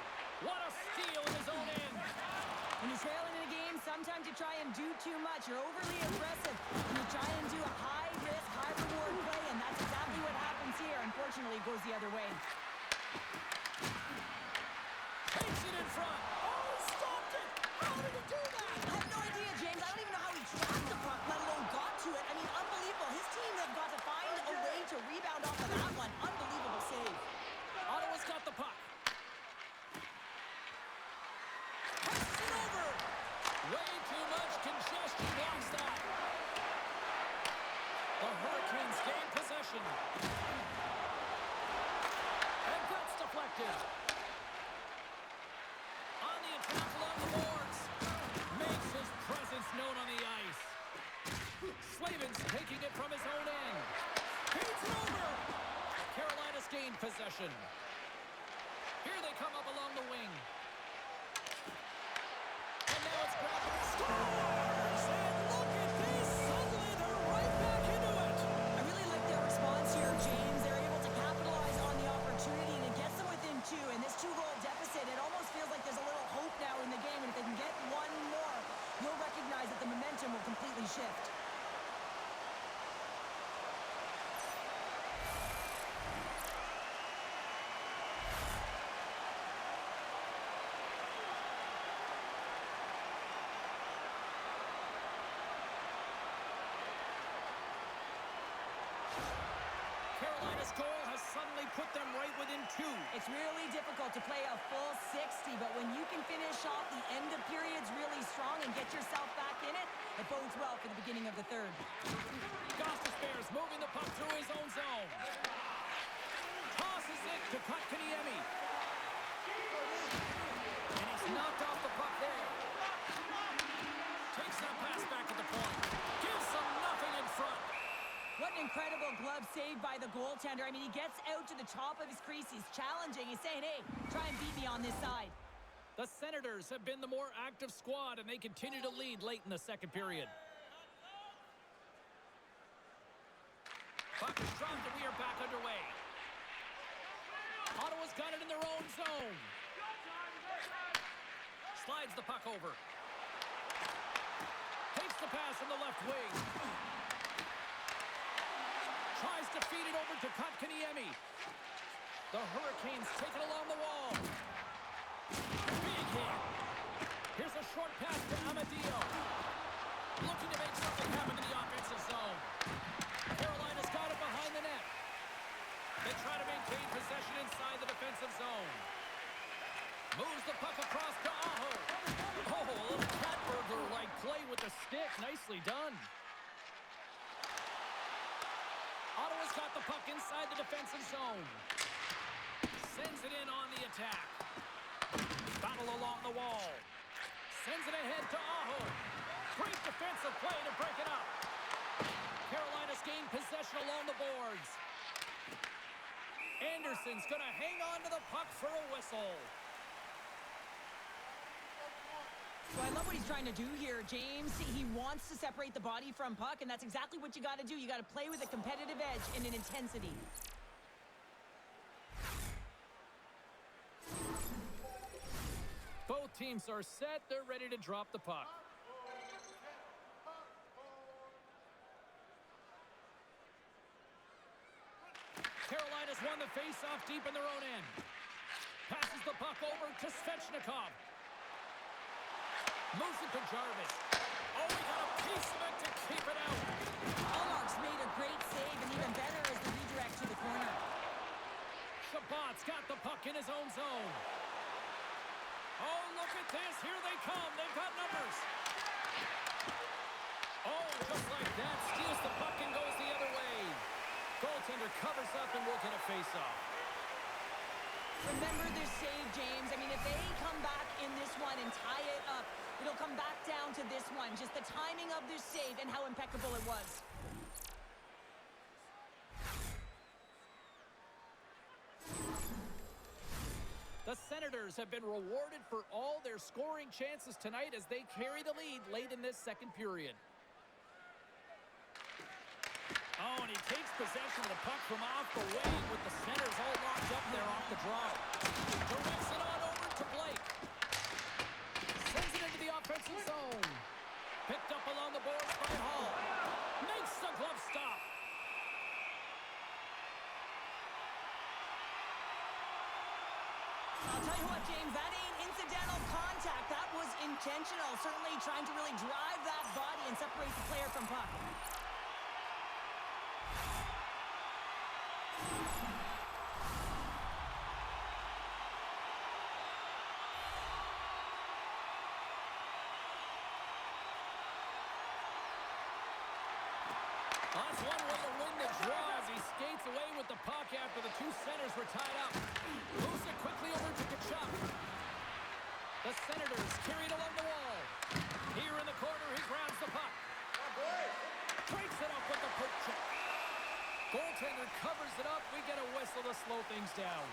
What a steal in his own end. When you're trailing in a game, sometimes you try and do too much. You're overly aggressive. And you try and do a high-risk, high-reward play, and that's exactly what happens here. Unfortunately, it goes the other way. Takes it in front. Oh, stopped it. How did he do that? I have no idea, James. I don't even know how he tracked the puck, let alone got to it. I mean, unbelievable. His team has got to find a way to rebound off of that one. Unbelievable save. Ottawa's got the puck. Passes it over. Way too much congestion blocks that. The Hurricanes gain possession. And that's deflected. On the attack along the boards. Makes his presence known on the ice. Slavin's taking it from his own end. Feeds it over. Carolina's gained possession. Here they come up along the wing. And now it's grabbed. Scores! And look at this. Suddenly they're right back into it. I really like their response here, James. They're able to capitalize on the opportunity, and it gets them within two. And this two-goal deficit, it almost feels like there's a little hope now in the game. And if they can get one more, you'll recognize that the momentum will completely shift. This goal has suddenly put them right within 2. It's really difficult to play a full 60, but when you can finish off the end of periods really strong and get yourself back in it, it bodes well for the beginning of the third. Gostisbehere moving the puck through his own zone. Tosses it to Kotkaniemi. And he's knocked off the puck there. Takes that pass back at the point. Gives them nothing in front. What an incredible glove save by the goaltender. I mean, he gets out to the top of his crease. He's challenging. He's saying, hey, try and beat me on this side. The Senators have been the more active squad, and they continue to lead late in the second period. Puck is dropped, and we are back underway. Ottawa's got it in their own zone. Slides the puck over. Takes the pass from the left wing. Tries to feed it over to Kotkaniemi. The Hurricanes take it along the wall. Big hit. Here's a short pass to Amadio. Looking to make something happen in the offensive zone. Carolina's got it behind the net. They try to maintain possession inside the defensive zone. Moves the puck across to Aho. Oh, a little cat burglar-like play with the stick. Nicely done. Ottawa's got the puck inside the defensive zone. Sends it in on the attack. Battle along the wall. Sends it ahead to Aho. Great defensive play to break it up. Carolina's gained possession along the boards. Anderson's going to hang on to the puck for a whistle. So I love what he's trying to do here, James. He wants to separate the body from puck, and that's exactly what you got to do. You got to play with a competitive edge and an intensity. Both teams are set. They're ready to drop the puck. Carolina's won the face-off deep in their own end. Passes the puck over to Svechnikov. Moves it to Jarvis. Oh, he got a piece of it to keep it out. Allmark's made a great save, and even better is the redirect to the corner. Shabbat's got the puck in his own zone. Oh, look at this. Here they come. They've got numbers. Oh, just like that. Steals the puck and goes the other way. Goaltender covers up and will get a face-off. Remember this save, James. I mean, if they come back in this one and tie it up, it'll come back down to this one. Just the timing of this save and how impeccable it was. The Senators have been rewarded for all their scoring chances tonight as they carry the lead late in this second period. Oh, and he takes possession of the puck from off the wing with the centers all locked up there off the draw. Directs it on over to Blake. Sends it into the offensive zone. Picked up along the boards by Hall. Makes the glove stop. I'll tell you what, James, that ain't incidental contact. That was intentional. Certainly trying to really drive that body and separate the player from puck. That's one way to win the draw as he skates away with the puck after the two centers were tied up. Moves it quickly over to Kachuk. The Senators carry it along the wall. Here in the corner, he grabs the puck. Breaks it up with the poke check. Goaltender covers it up. We get a whistle to slow things down.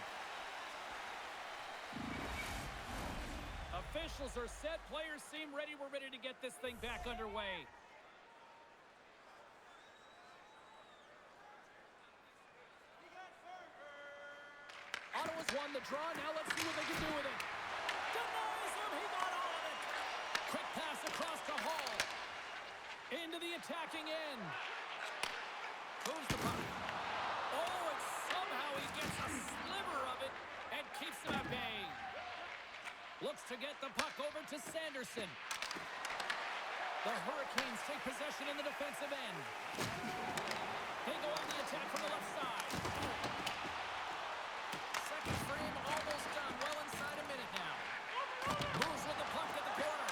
Officials are set. Players seem ready. We're ready to get this thing back underway. Ottawa's won the draw. Now let's see what they can do with it. Denies him. He got all of it. Quick pass across to Hall. Into the attacking end. Moves the puck. Oh, and somehow he gets a sliver of it and keeps him at bay. Looks to get the puck over to Sanderson. The Hurricanes take possession in the defensive end. They go on the attack from the left side. Second frame almost done. Well inside a minute now. Moves with the puck at the corner.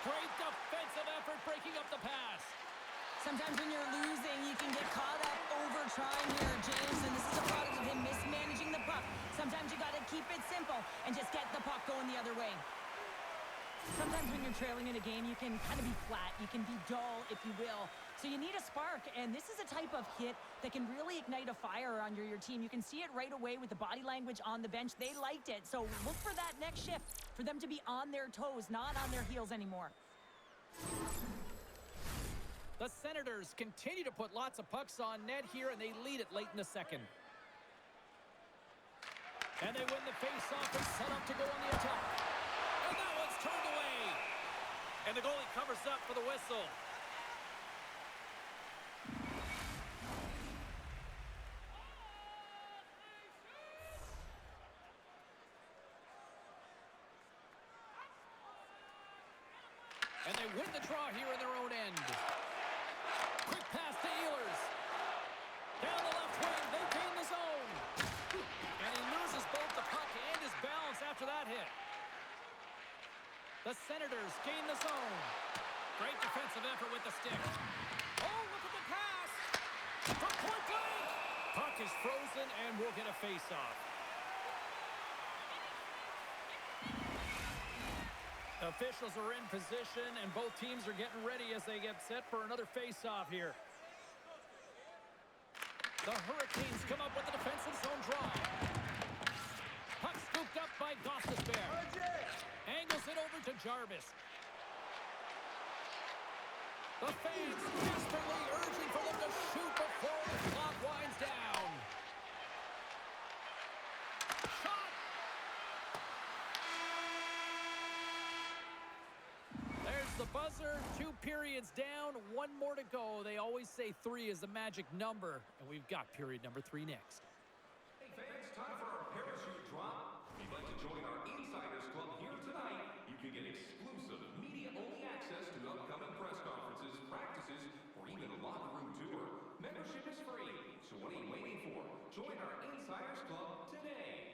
Great defensive effort breaking up the pass. Sometimes when you're losing, you can get caught up over trying here, James, and this is a product of him mismanaging the puck. Sometimes you got to keep it simple and just get the puck going the other way. Sometimes when you're trailing in a game, you can kind of be flat. You can be dull, if you will. So you need a spark, and this is a type of hit that can really ignite a fire under your team. You can see it right away with the body language on the bench. They liked it, so look for that next shift, for them to be on their toes, not on their heels anymore. The Senators continue to put lots of pucks on net here, and they lead it late in the second. And they win the face-off and set up to go on the attack. And that one's turned away. And the goalie covers up for the whistle. And they win the draw here in their own end. Quick pass to Ehlers. Down the left wing, they gain the zone. And he loses both the puck and his balance after that hit. The Senators gain the zone. Great defensive effort with the stick. Oh, look at the pass. From point blank. Puck is frozen and we'll get a face-off. Officials are in position, and both teams are getting ready as they get set for another face-off here. The Hurricanes come up with the defensive zone draw. Puck scooped up by Gostisbehere. Angles it over to Jarvis. The fans desperately urging for them to shoot before the clock winds down. Shot! There's the buzzer. 2 periods down, 1 more to go. They always say 3 is the magic number, and we've got period number 3 next. Hey fans, time for our parachute drop. If you'd like to join our Insiders Club here tonight, you can get exclusive media-only access to upcoming press conferences, practices, or even a locker room tour. Membership is free, so what are you waiting for? Join our Insiders Club today.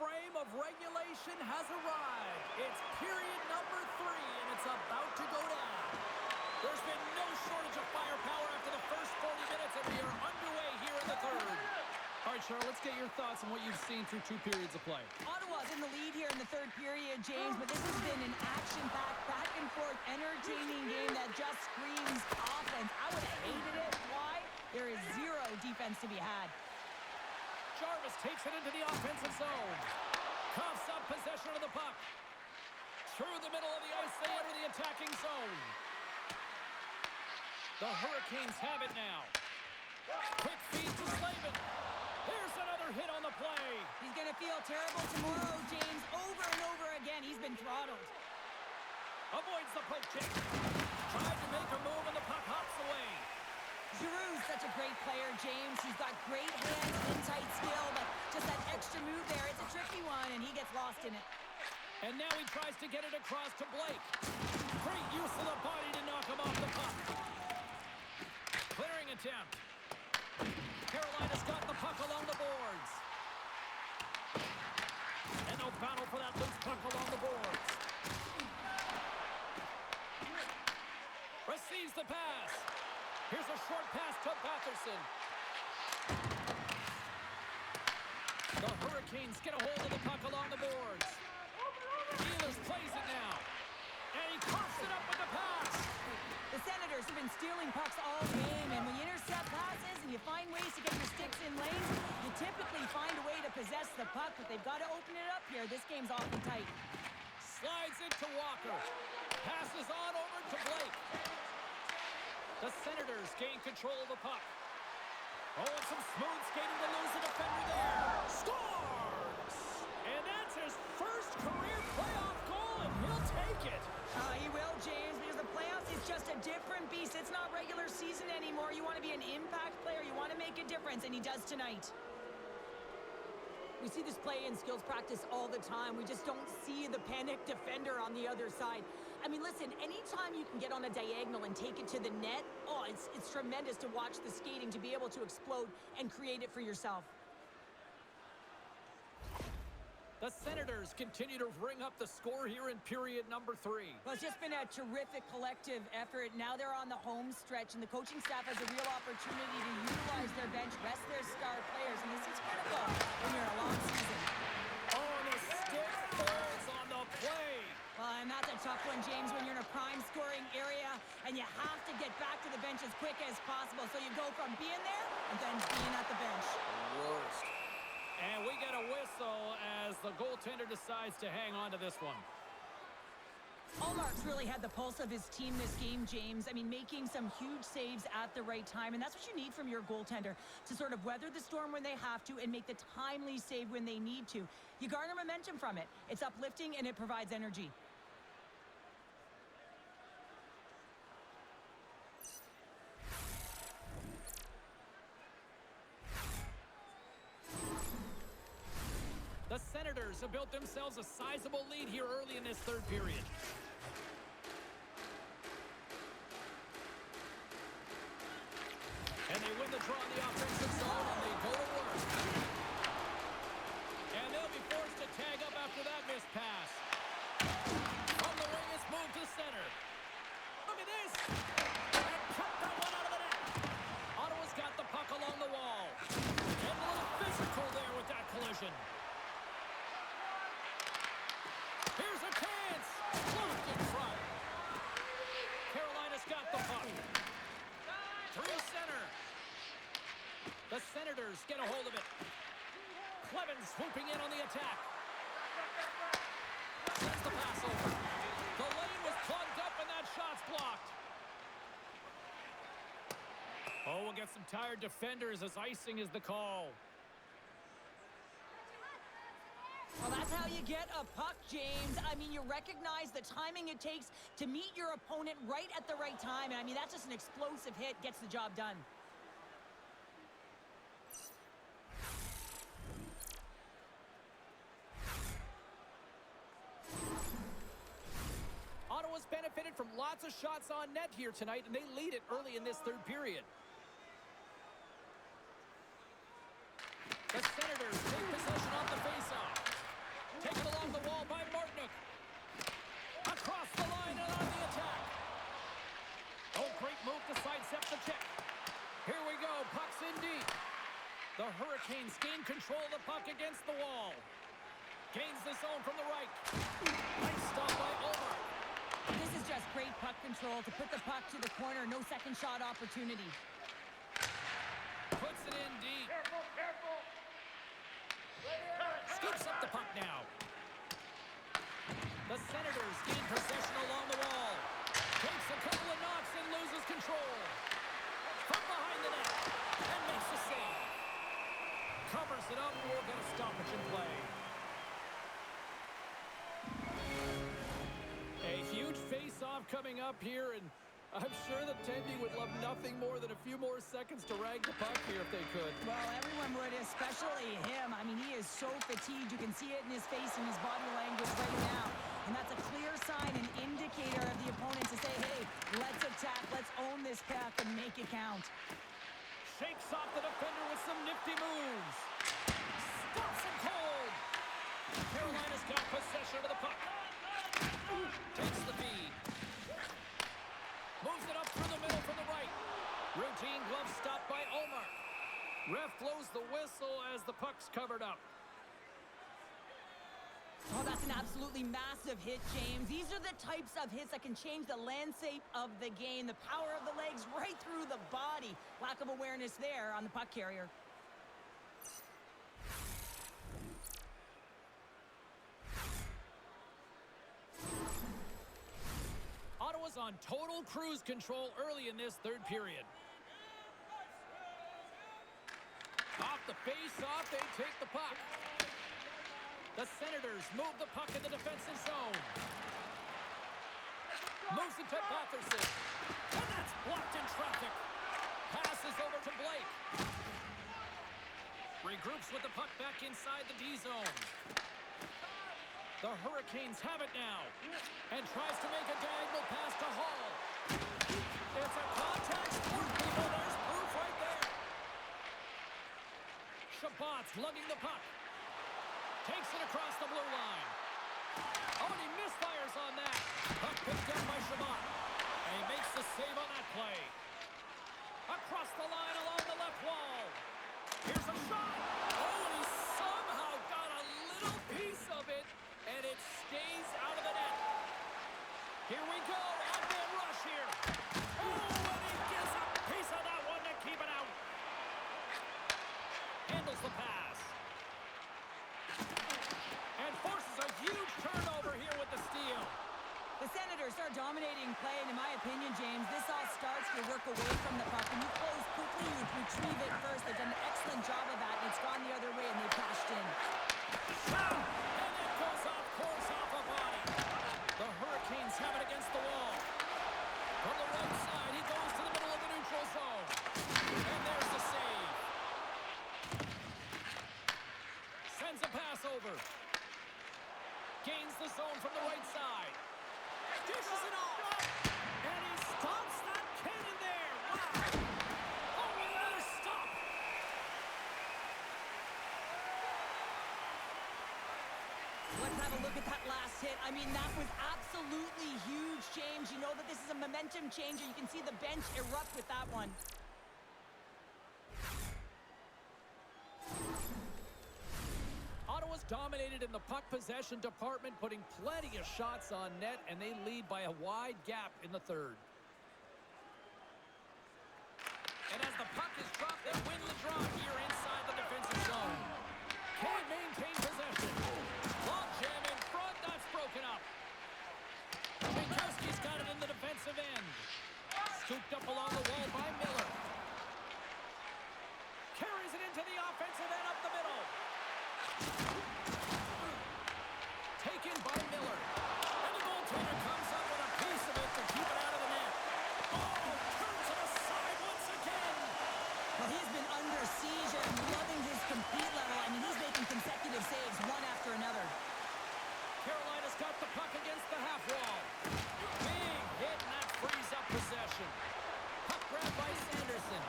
frame of regulation has arrived. It's period number 3, and it's about to go down. There's been no shortage of firepower after the first 40 minutes, and we are underway here in the third. All right, Cheryl, let's get your thoughts on what you've seen through 2 periods of play. Ottawa's in the lead here in the third period, James, but this has been an action-packed, back-and-forth, entertaining game that just screams offense. I would have hated it. Why? There is zero defense to be had. Jarvis takes it into the offensive zone. Coughs up possession of the puck. Through the middle of the ice, they enter the attacking zone. The Hurricanes have it now. Quick feed to Slavin. There's another hit on the play. He's going to feel terrible tomorrow, James. Over and over again, he's been throttled. Avoids the poke check. Tried to make a move, and the puck hops away. Giroux's such a great player, James. He's got great hands, in-tight skill, but just that extra move there, it's a tricky one, and he gets lost in it. And now he tries to get it across to Blake. Great use of the body to knock him off the puck. Clearing attempt. Carolina's got the puck along the boards. And no battle for that loose puck along the boards. Receives the pass. Here's a short pass to Batherson. The Hurricanes get a hold of the puck along the boards. Ehlers plays it now. And he coughs it up with the pass. The Senators have been stealing pucks all game, and when you intercept passes and you find ways to get your sticks in lanes, you typically find a way to possess the puck, but they've got to open it up here. This game's awfully tight. Slides it to Walker. Passes on over to Blake. The Senators gain control of the puck. Oh, and some smooth skating to lose the defender there. Scores! And that's his first career playoff goal, and he'll take it. He will, James, because the playoffs is just a different beast. It's not regular season anymore. You want to be an impact player. You want to make a difference, and he does tonight. We see this play in skills practice all the time. We just don't see the panic defender on the other side. I mean, listen, anytime you can get on a diagonal and take it to the net, oh, it's tremendous to watch the skating, to be able to explode and create it for yourself. The Senators continue to ring up the score here in period number 3. Well, it's just been a terrific collective effort. Now they're on the home stretch, and the coaching staff has a real opportunity to utilize their bench, rest their star players, and this is critical when you're in a long season. Oh, and the stick falls on the play. Well, and that's a tough one, James, when you're in a prime scoring area, and you have to get back to the bench as quick as possible. So you go from being there and then being at the bench. Worst. And we get a whistle as the goaltender decides to hang on to this one. Allmark's really had the pulse of his team this game, James. I mean, making some huge saves at the right time, and that's what you need from your goaltender, to sort of weather the storm when they have to and make the timely save when they need to. You garner momentum from it. It's uplifting, and it provides energy. The Senators have built themselves a sizable lead here early in this third period. And they win the draw in the offensive zone, and they go to work. And they'll be forced to tag up after that missed pass. From the wing, it's moved to center. Look at this! And cut that one out of the net. Ottawa's got the puck along the wall. And a little physical there with that collision. Here's a chance! Blocked in front. Carolina's got the puck. Through center. The Senators get a hold of it. Clevin swooping in on the attack. Sends the pass over. The lane was plugged up and that shot's blocked. Oh, we'll get some tired defenders as icing is the call. Well, that's how you get a puck, James. I mean, you recognize the timing it takes to meet your opponent right at the right time. And I mean, that's just an explosive hit, gets the job done. Ottawa's benefited from lots of shots on net here tonight, and they lead it early in this third period. The Senators take possession off the faceoff. The Hurricanes gain control of the puck against the wall. Gains the zone from the right. Nice stop by Omar. This is just great puck control to put the puck to the corner. No second shot opportunity. Puts it in deep. Careful. Scoops up the puck now. The Senators gain possession along the wall. Takes a couple of knocks and loses control. From behind the net. And makes the save. Covers it up. We'll get a stoppage in play. A huge face-off coming up here, and I'm sure the Tendy would love nothing more than a few more seconds to rag the puck here if they could. Well, everyone would, especially him. I mean, he is so fatigued. You can see it in his face and his body language right now. And that's a clear sign, an indicator of the opponent to say, hey, let's attack, let's own this puck and make it count. Shakes off the defender with some nifty moves. Stops him cold. Carolina's got possession of the puck. Takes the feed. Moves it up through the middle from the right. Routine glove stop by Omar. Ref blows the whistle as the puck's covered up. Oh, that's an absolutely massive hit, James. These are the types of hits that can change the landscape of the game. The power of the legs right through the body. Lack of awareness there on the puck carrier. Ottawa's on total cruise control early in this third period. Off the face-off, they take the puck. The Senators move the puck in the defensive zone. Moves it to Batherson. And that's blocked in traffic. Passes over to Blake. Regroups with the puck back inside the D-zone. The Hurricanes have it now. And tries to make a diagonal pass to Hall. It's a contact sport, people. There's proof right there. Shabbat's lugging the puck. Takes it across the blue line. Oh, and he misfires on that. Puck picked up by Shabbat. And he makes the save on that play. Across the line along the left wall. Here's a shot. Oh, and he somehow got a little piece of it. And it stays out of the net. Here we go. On-man rush here. Oh, and he gets a piece of that one to keep it out. Handles the pass. And forces a huge turnover here with the steal. The Senators are dominating play, and in my opinion, James, this all starts your work away from the puck. When you close quickly, you retrieve it first. They've done an excellent job of that, and it's gone the other way, and they cashed in. Shot! And it goes off course off a body. The Hurricanes have it against the wall. From the right side, he goes to the middle of the neutral zone. And there's the save. Sends a pass over. Gains the zone from the right side. Dishes it off. And he stops that cannon there. Wow. Oh, another stop. Let's have a look at that last hit. I mean, that was absolutely huge, James. You know that this is a momentum changer. You can see the bench erupt with that one. Ottawa's dominated in the puck possession department, putting plenty of shots on net, and they lead by a wide gap in the third. And as the puck is dropped, they win the draw here inside the defensive zone. Can't maintain possession. Long jam in front, that's broken up. Minkowski's got it in the defensive end. Scooped up along the wall by Miller. Carries it into the offensive end up the middle. Taken by Miller. And the goaltender comes up with a piece of it to keep it out of the net. Oh, turns it aside once again. Well, he's been under siege and loving his compete level. I mean, he's making consecutive saves one after another. Carolina's got the puck against the half wall. Big hit, and that frees up possession. Puck grabbed by Sanderson.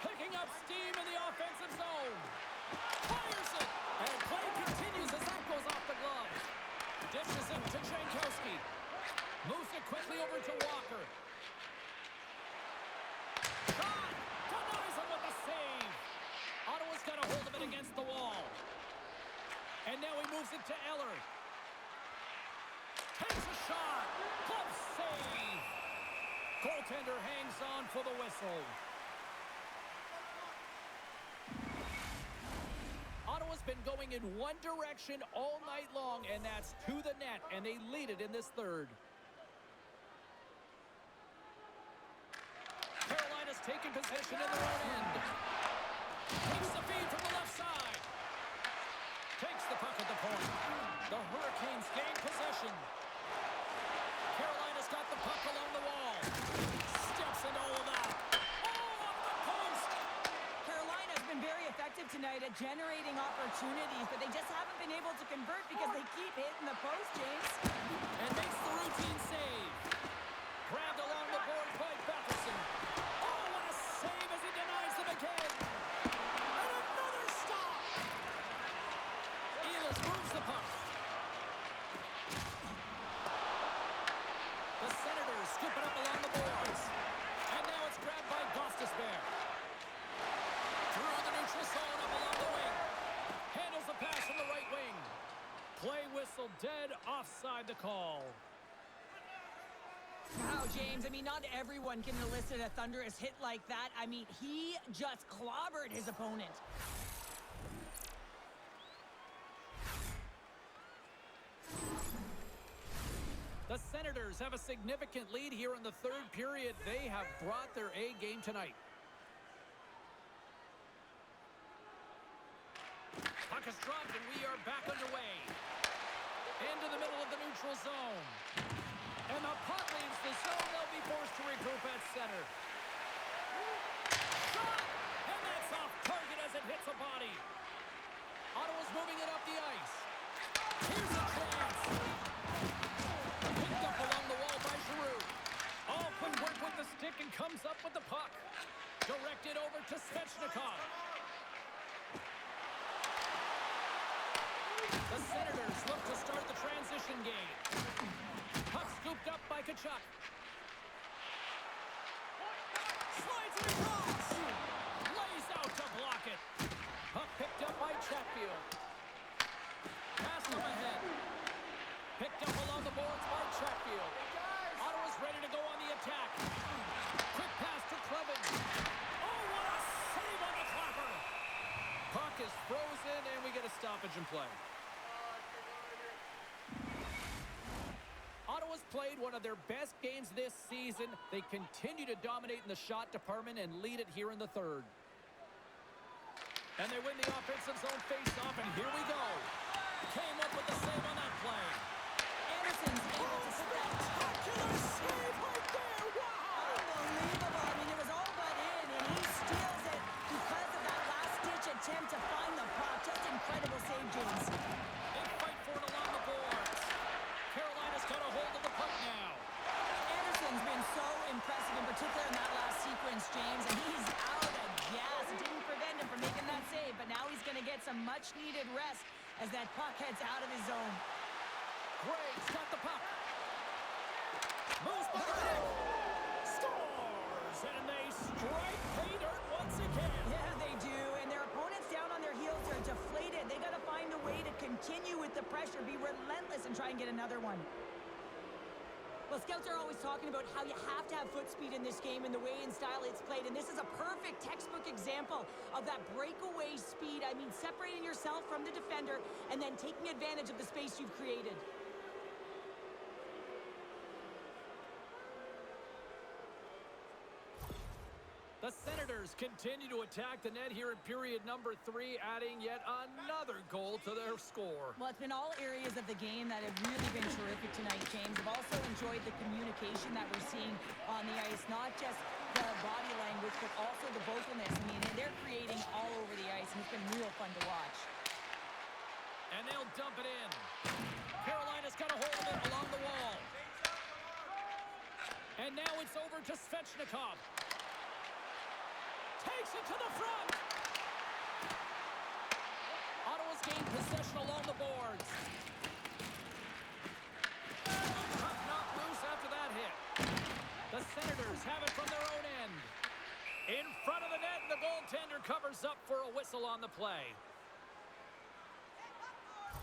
Picking up steam in the offensive zone. Fires it. And play continues as that goes off the glove. Dishes it to Jankowski. Moves it quickly over to Walker. Shot! Denies him with out to Eller. Takes a shot. Glove save. Goaltender hangs on for the whistle. Ottawa's been going in one direction all night long, and that's to the net, and they lead it in this third. Carolina's taking possession in their own end. Takes the feed from the left side. Takes the puck at the point. The Hurricanes gain possession. Carolina's got the puck along the wall. Steps into all of that. Oh, off the post! Carolina's been very effective tonight at generating opportunities, but they just haven't been able to convert because they keep hitting the post, James. And makes the routine save. Grabbed along the boards by Batherson. Oh, what a save as he denies the McKay. And another stop! Ehlers moves the puck. The Senators scoop it up along the boards. And now it's grabbed by Gostisbehere. Through the neutral zone up along the wing. Handles the pass from the right wing. Play whistle dead, offside the call. Wow, James, I mean, not everyone can elicit a thunderous hit like that. I mean, he just clobbered his opponent. The Senators have a significant lead here in the third period. They have brought their A game tonight. Puck is dropped and we are back underway. Into the middle of the neutral zone. And the puck leaves the zone. They'll be forced to regroup at center. Shot! And that's off target as it hits a body. Ottawa's moving it up the ice. Here's a chance. Picked up along the wall by Giroux. All quick work with the stick and comes up with the puck. Directed over to Svechnikov. The Senators look to start the transition game. Puck scooped up by Tkachuk. Slides it across. Lays out to block it. Puck picked up by Chatfield. Pass from ahead. Picked up along the boards by Chatfield. Ottawa's ready to go on the attack. Quick pass to Clevin. Oh, what a save on the clapper. Puck is frozen, and we get a stoppage in play. Ottawa's played one of their best games this season. They continue to dominate in the shot department and lead it here in the third. And they win the offensive zone face-off, and here we go. Came up with the save on that play. Anderson's able to Spectacular save right there! Wow! unbelievable. I mean, it was all but in, and he steals it because of that last-ditch attempt to find the puck. Just incredible save, James. They fight for it along the boards. Carolina's got a hold of the puck now. Anderson's been so impressive, in particular in that last sequence, James, and he's out of gas. It didn't prevent him from making that save, but now he's going to get some much-needed rest as that puck heads out of his zone. Graves got the puck. Moves by the net. Scores! And they strike pay dirt once again. Yeah, they do, and their opponents down on their heels are deflated. They got to find a way to continue with the pressure, be relentless, and try and get another one. Well, scouts are always talking about how you have to have foot speed in this game and the way and style it's played, and this is a perfect textbook example of that breakaway speed. I mean, separating yourself from the defender and then taking advantage of the space you've created. The Senators continue to attack the net here in period number 3, adding yet another goal to their score. Well, it's been all areas of the game that have really been terrific tonight, James. I've also enjoyed the communication that we're seeing on the ice, not just the body language, but also the vocalness. I mean, they're creating all over the ice, and it's been real fun to watch. And they'll dump it in. Carolina's got a hold of it along the wall. And now it's over to Svechnikov. Takes it to the front. Ottawa's gained possession along the boards. Puck knocked loose after that hit. The Senators have it from their own end. In front of the net, the goaltender covers up for a whistle on the play.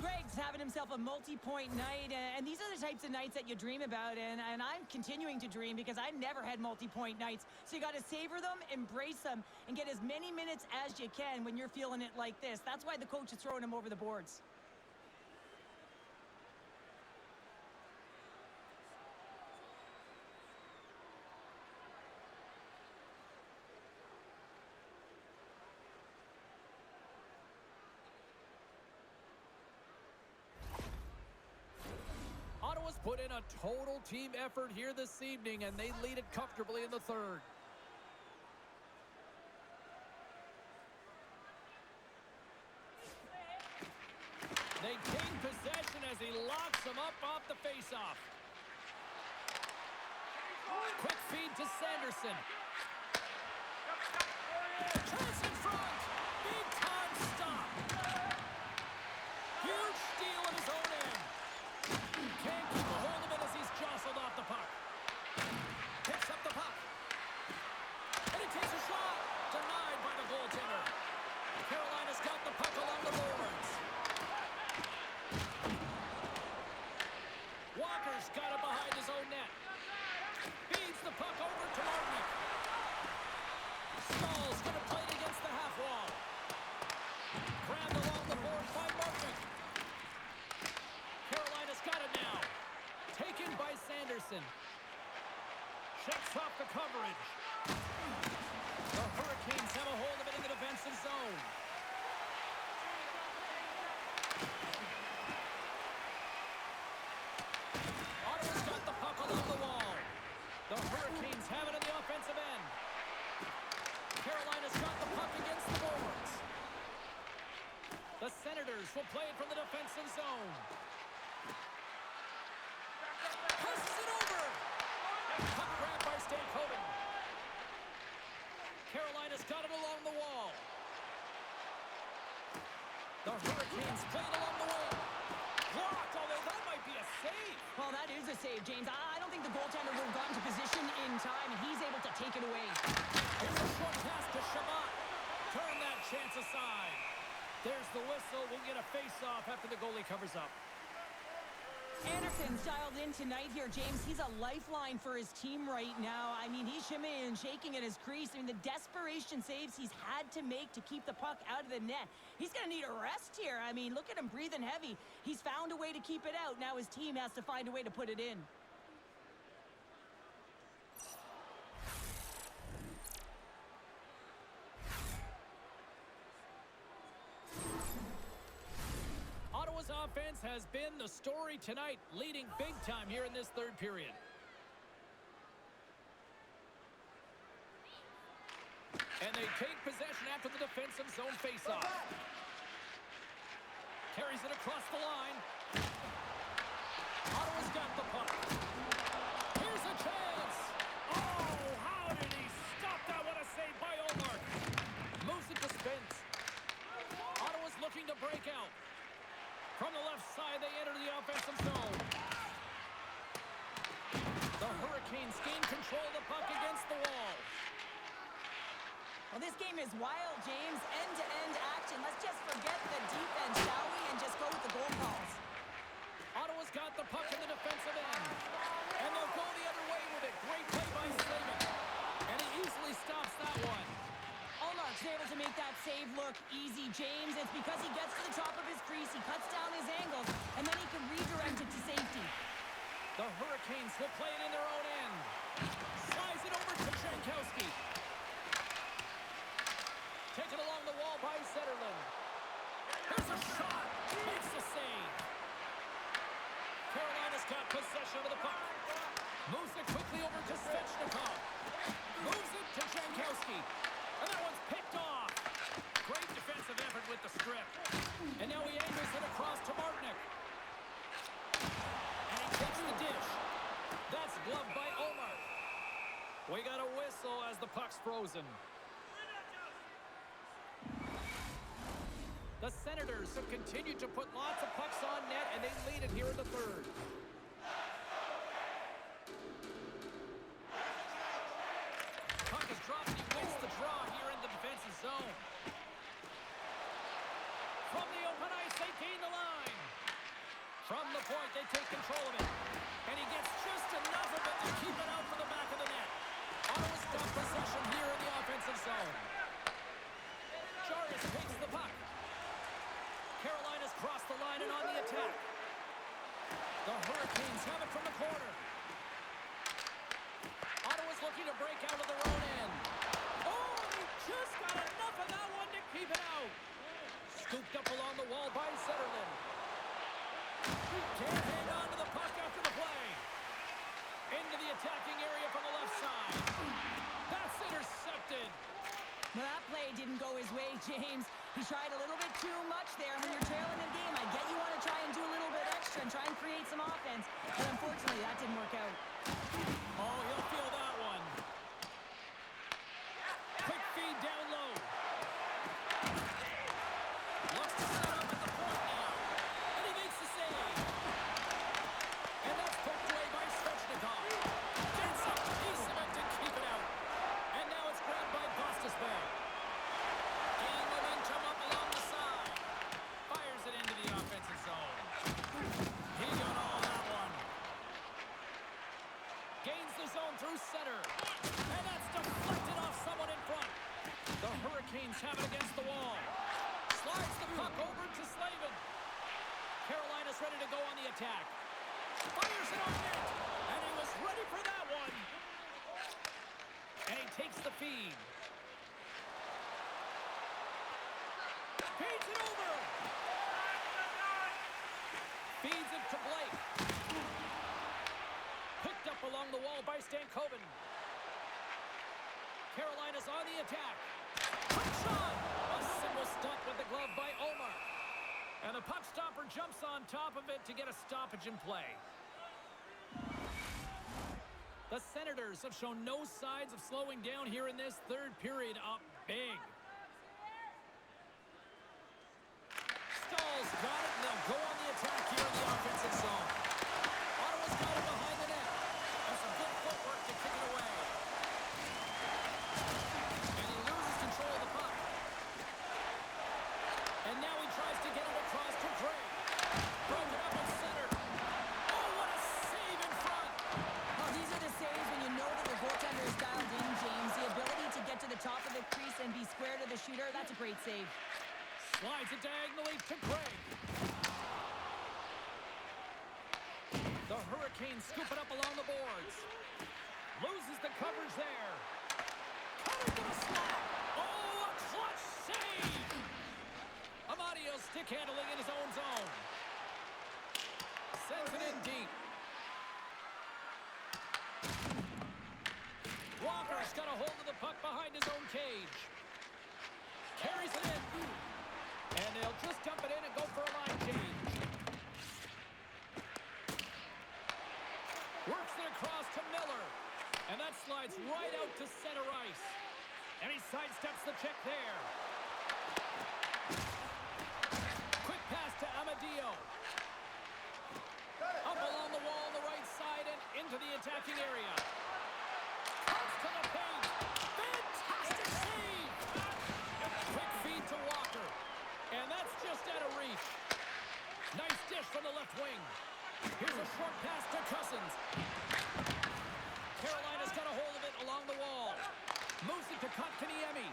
Greg's having himself a multi-point night, and these are the types of nights that you dream about, and I'm continuing to dream because I never had multi-point nights. So you got to savor them, embrace them, and get as many minutes as you can when you're feeling it like this. That's why the coach is throwing him over the boards. Ottawa's put in a total team effort here this evening, and they lead it comfortably in the third. They gain possession as he locks him up off the faceoff. Quick feed to Sanderson. Chance in front. Big time stop. Huge steal at his own end. Can't keep a hold of it as he's jostled off the puck. Picks up the puck. And he takes a shot. Denied by the goaltender. Carolina's got the puck along the boards. Walker's got it behind his own net. Feeds the puck over to Martin. Stall's going to play it against the half wall. Grabbed along the boards by Martin. Carolina's got it now. Taken by Sanderson. Checks off the coverage. The Hurricanes have a hold of it in the defensive zone. Ottawa's got the puck along the wall. The Hurricanes have it in the offensive end. Carolina's got the puck against the boards. The Senators will play it from the defensive zone. Passes it over. Puck grabbed by Stanley. Carolina's got it along the wall. The Hurricanes play it along the wall. Blocked, although that might be a save. Well, that is a save, James. I don't think the goaltender would have gotten to position in time, and he's able to take it away. Here's a short pass to Shabbat. Turn that chance aside. There's the whistle. We'll get a face-off after the goalie covers up. Anderson's dialed in tonight here, James. He's a lifeline for his team right now. I mean, he's shimmying and shaking at his crease. I mean, the desperation saves he's had to make to keep the puck out of the net. He's going to need a rest here. I mean, look at him breathing heavy. He's found a way to keep it out. Now his team has to find a way to put it in. Ottawa's offense has been the story tonight, leading big time here in this third period. And they take possession after the defensive zone faceoff. Carries it across the line. Ottawa's got the puck. Here's a chance. Oh, how did he stop that? What a save by Omar. Moves it to Spence. Ottawa's looking to break out. From the left side, they enter the offensive zone. The Hurricanes gain control of the puck against the wall. Well, this game is wild, James. End-to-end action. Let's just forget the defense, shall we, and just go with the goal calls. Ottawa's got the puck in the defensive end. And they'll go the other way with it. Great play by Slayman. And he easily stops that one. Olmark's able to make that save look easy, James. It's because he gets to the top of his crease, he cuts down his angles, and then he can redirect it to safety. The Hurricanes will play it in their own end. Slides it over to Jankowski. Taken along the wall by Zetterlund. Here's a shot. Makes the save. Carolina's got possession of the puck. Moves it quickly over to Svechnikov. Moves it to Jankowski. And that one's picked off. Great defensive effort with the strip. And now he angles it across to Martinick. And he takes the dish. That's gloved by Omar. We got a whistle as the puck's frozen. The Senators have continued to put lots of pucks on net, and they lead it here in the third. Puck is dropped, and he wins the draw here in the defensive zone. From the open ice, they gain the line. play didn't go his way, James. He tried a little bit too much there. When you're trailing in the game, I get you want to try and do a little bit extra and try and create some offense. But unfortunately, that didn't work out. Oh, he'll feel that one. Quick feed down low. Looks to set up at the point now. And he makes the save. And that's poked away by Svechnikov. Gets up. He's meant to keep it out. And now it's grabbed by Gostisbehere. Gain momentum up along the side. Fires it into the offensive zone. He got all that one. Gains the zone through center. And that's deflected off someone in front. The Hurricanes have it against the wall. Slides the puck over to Slavin. Carolina's ready to go on the attack. Fires it on net. And he was ready for that one. And he takes the feed. Feeds it over. Feeds it to Blake. Picked up along the wall by Stankoven. Carolina's on the attack. Quick shot. A simple stunt with the glove by Omar. And the puck stopper jumps on top of it to get a stoppage in play. The Senators have shown no signs of slowing down here in this third period, up big. Stahl's got it, and they'll go on the attack here in the offensive zone. Ottawa's got it behind the net. And some good footwork to kick it away. And he loses control of the puck. And now he tries to get it across to Gray. Broken up and centered. Oh, what a save in front. Well, these are the saves when you know that the goaltender is dialed in, James. The ability to get to the top of the crease and be square to the shooter, that's a great save. Slides it diagonally to Gray. The Hurricanes scoop it up along the boards. Loses the coverage there. Cutting to the slot. Oh, a clutch save. Amadio stick handling in his own zone. Sends it in deep. Walker's got a hold of the puck behind his own cage. Carries it in. And they'll just dump it in and go for a line change. Works it across to Miller. And that slides right out to center ice. And he sidesteps the check there. Quick pass to Amadio. Up along the wall on the right side and into the attacking area. Comes to the paint. Fantastic save. Quick feed to Walker. And that's just out of reach. Nice dish from the left wing. Here's a short pass to Cousins. Carolina's got a hold of it along the wall. Moves it to Kotkaniemi.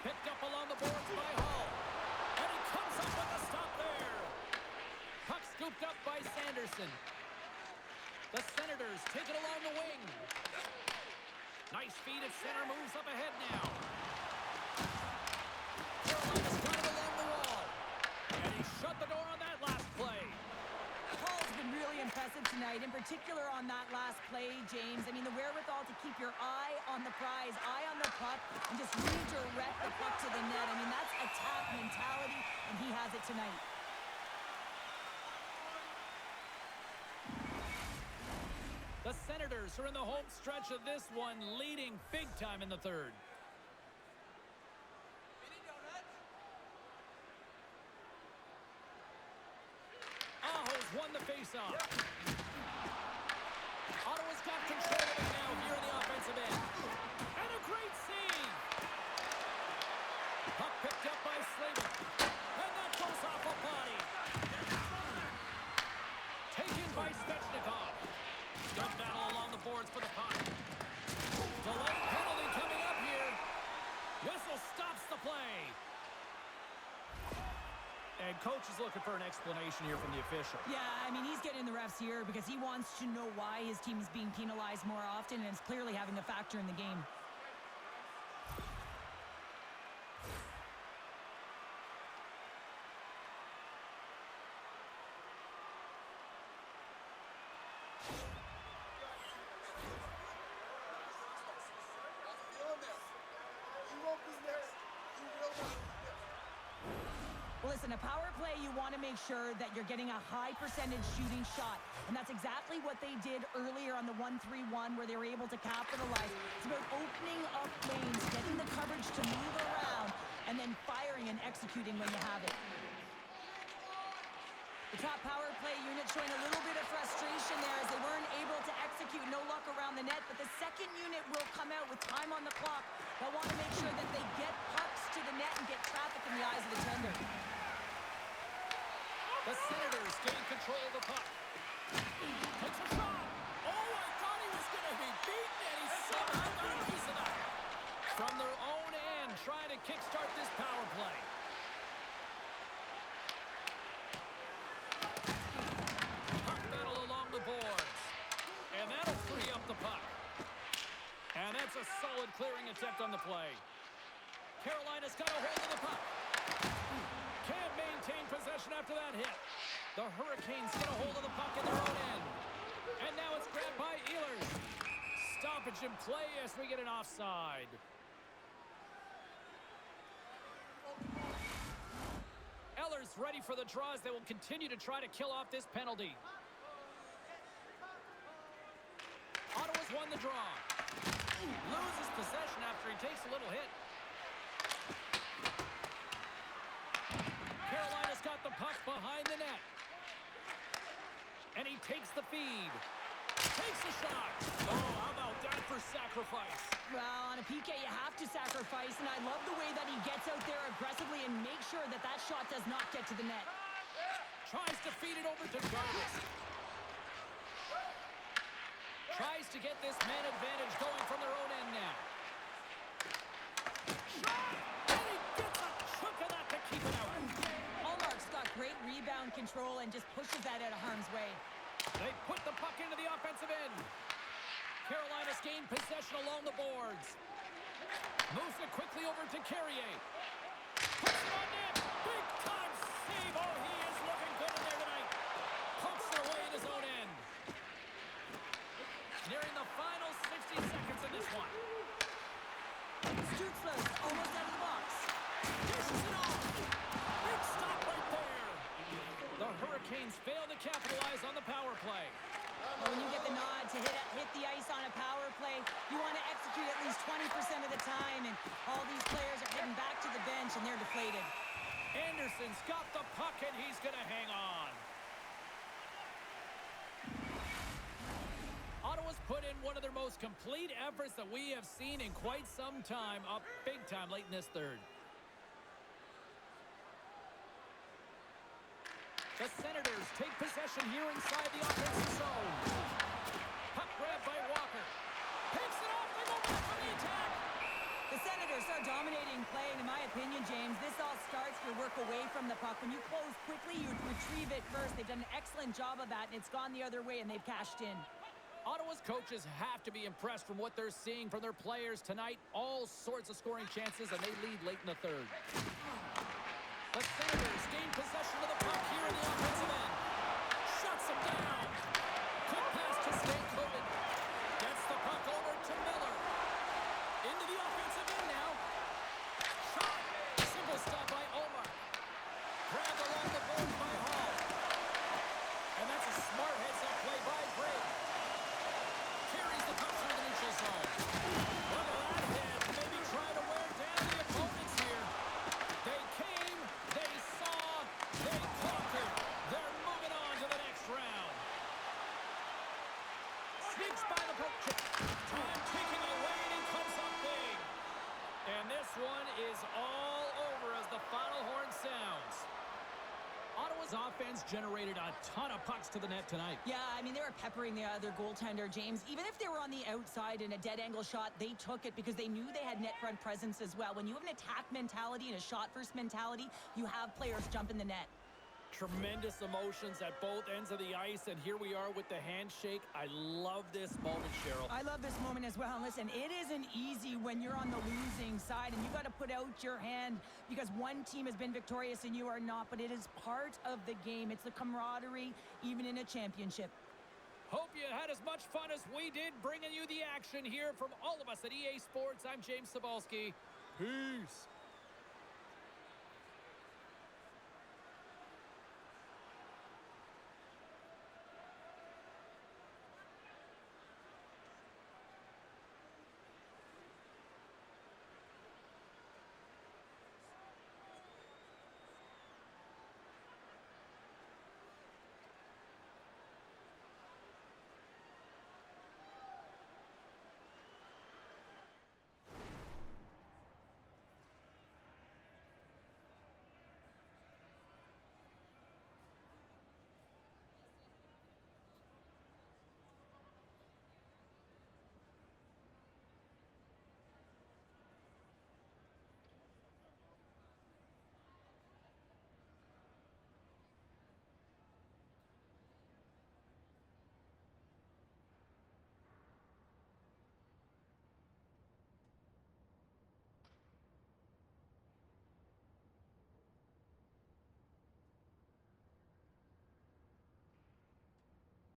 Picked up along the boards by Hall. And he comes up with a stop there. Puck scooped up by Sanderson. The Senators take it along the wing. Nice feed at center, moves up ahead now. Carolina's got it along the wall. And he shut the door on that last play. Hall's been really impressive tonight, in particular on that last play, James. I mean, the wherewithal to keep your eye on the prize, eye on the puck, and just redirect the puck to the net. I mean, that's attack mentality, and he has it tonight. The Senators are in the home stretch of this one, leading big time in the third. Aho's won the faceoff. Ottawa's got control of it now here in the offensive end. And a great save. Puck picked up by Slavin. And that goes off a body. Taken by Svechnikov. Good battle along the boards for the puck. Delayed penalty coming up here. Whistle stops the play. And coach is looking for an explanation here from the official. Yeah, I mean, he's getting the refs here because he wants to know why his team is being penalized more often, and it's clearly having a factor in the game. Listen, a power play, you want to make sure that you're getting a high percentage shooting shot. And that's exactly what they did earlier on the 1-3-1 where they were able to capitalize. It's about opening up lanes, getting the coverage to move around, and then firing and executing when you have it. The top power play unit showing a little bit of frustration there as they weren't able to execute. No luck around the net, but the second unit will come out with time on the clock. They'll want to make sure that they get pucks to the net and get traffic in the eyes of the tender. The Senators gain control of the puck. Takes a shot. Oh, I thought he was going to be beaten, and he somehow got a piece of that. From their own end, trying to kickstart this power play. Puck battle along the boards. And that'll free up the puck. And that's a solid clearing attempt on the play. Carolina's got a hold of the puck. Can't maintain possession after that hit. The Hurricanes get a hold of the puck in their own end. And now it's grabbed by Ehlers. Stoppage in play as we get an offside. Ehlers ready for the draws. They will continue to try to kill off this penalty. Ottawa's won the draw. Loses possession after he takes a little hit. Carolina's got the puck behind the net. And he takes the feed. Takes a shot. Oh, how about that for sacrifice? Well, on a PK, you have to sacrifice, and I love the way that he gets out there aggressively and makes sure that that shot does not get to the net. Tries to feed it over to Jarvis. Tries to get this man advantage going from their own end now. Shot! And he gets a chunk of that to keep it out. Hallmark's got great rebound control and just pushes that out of harm's way. They put the puck into the offensive end. Carolina's gained possession along the boards. Moves it quickly over to Carrier. Puts it on net. Big time save. Oh, he is looking good in there tonight. Pokes it away in his own end. Nearing the final 60 seconds of this one. Stutzler almost out of the box. Dishes it off. Big stop right there. The Hurricanes fail to capitalize on the power play. Well, when you get the nod to hit the ice on a power play, you want to execute at least 20% of the time, and all these players are heading back to the bench, and they're deflated. Anderson's got the puck, and he's going to hang on. Ottawa's put in one of their most complete efforts that we have seen in quite some time, up big time late in this third. The Senators take possession here inside the offensive zone. Puck grabbed by Walker. Picks it off. They go back for the attack. The Senators are dominating play, and in my opinion, James, this all starts your work away from the puck. When you close quickly, you retrieve it first. They've done an excellent job of that, and it's gone the other way, and they've cashed in. Ottawa's coaches have to be impressed from what they're seeing from their players tonight. All sorts of scoring chances, and they lead late in the third. The Senators gain possession of the puck here in the offensive end. Shuts them down. Quick pass to Stanley. Gets the puck over to Miller. Into the offensive end now. Shot. Simple stop by Omar. Grabbed along the boards by Hall. And that's a smart heads-up play by Gray. Carries the puck through the neutral zone. Look at that hit. Maybe try to wear down the opponents here. They came, they saw, they conquered. They're moving on to the next round. Sneaks by the poke check. Time taking away, and he comes up big. And this one is all over as the final horn sounds. Ottawa's offense generated a ton of pucks to the net tonight. Yeah, I mean, they were peppering the other goaltender, James. Even if they were on the outside in a dead angle shot, they took it because they knew they had net front presence as well. When you have an attack mentality and a shot-first mentality, you have players jump in the net. Tremendous emotions at both ends of the ice, and here we are with the handshake. I love this moment, Cheryl. I love this moment as well. Listen, it isn't easy when you're on the losing side, and you got to put out your hand because one team has been victorious and you are not, but it is part of the game. It's the camaraderie, even in a championship. Hope you had as much fun as we did bringing you the action here from all of us at EA Sports. I'm James Cebulski. Peace.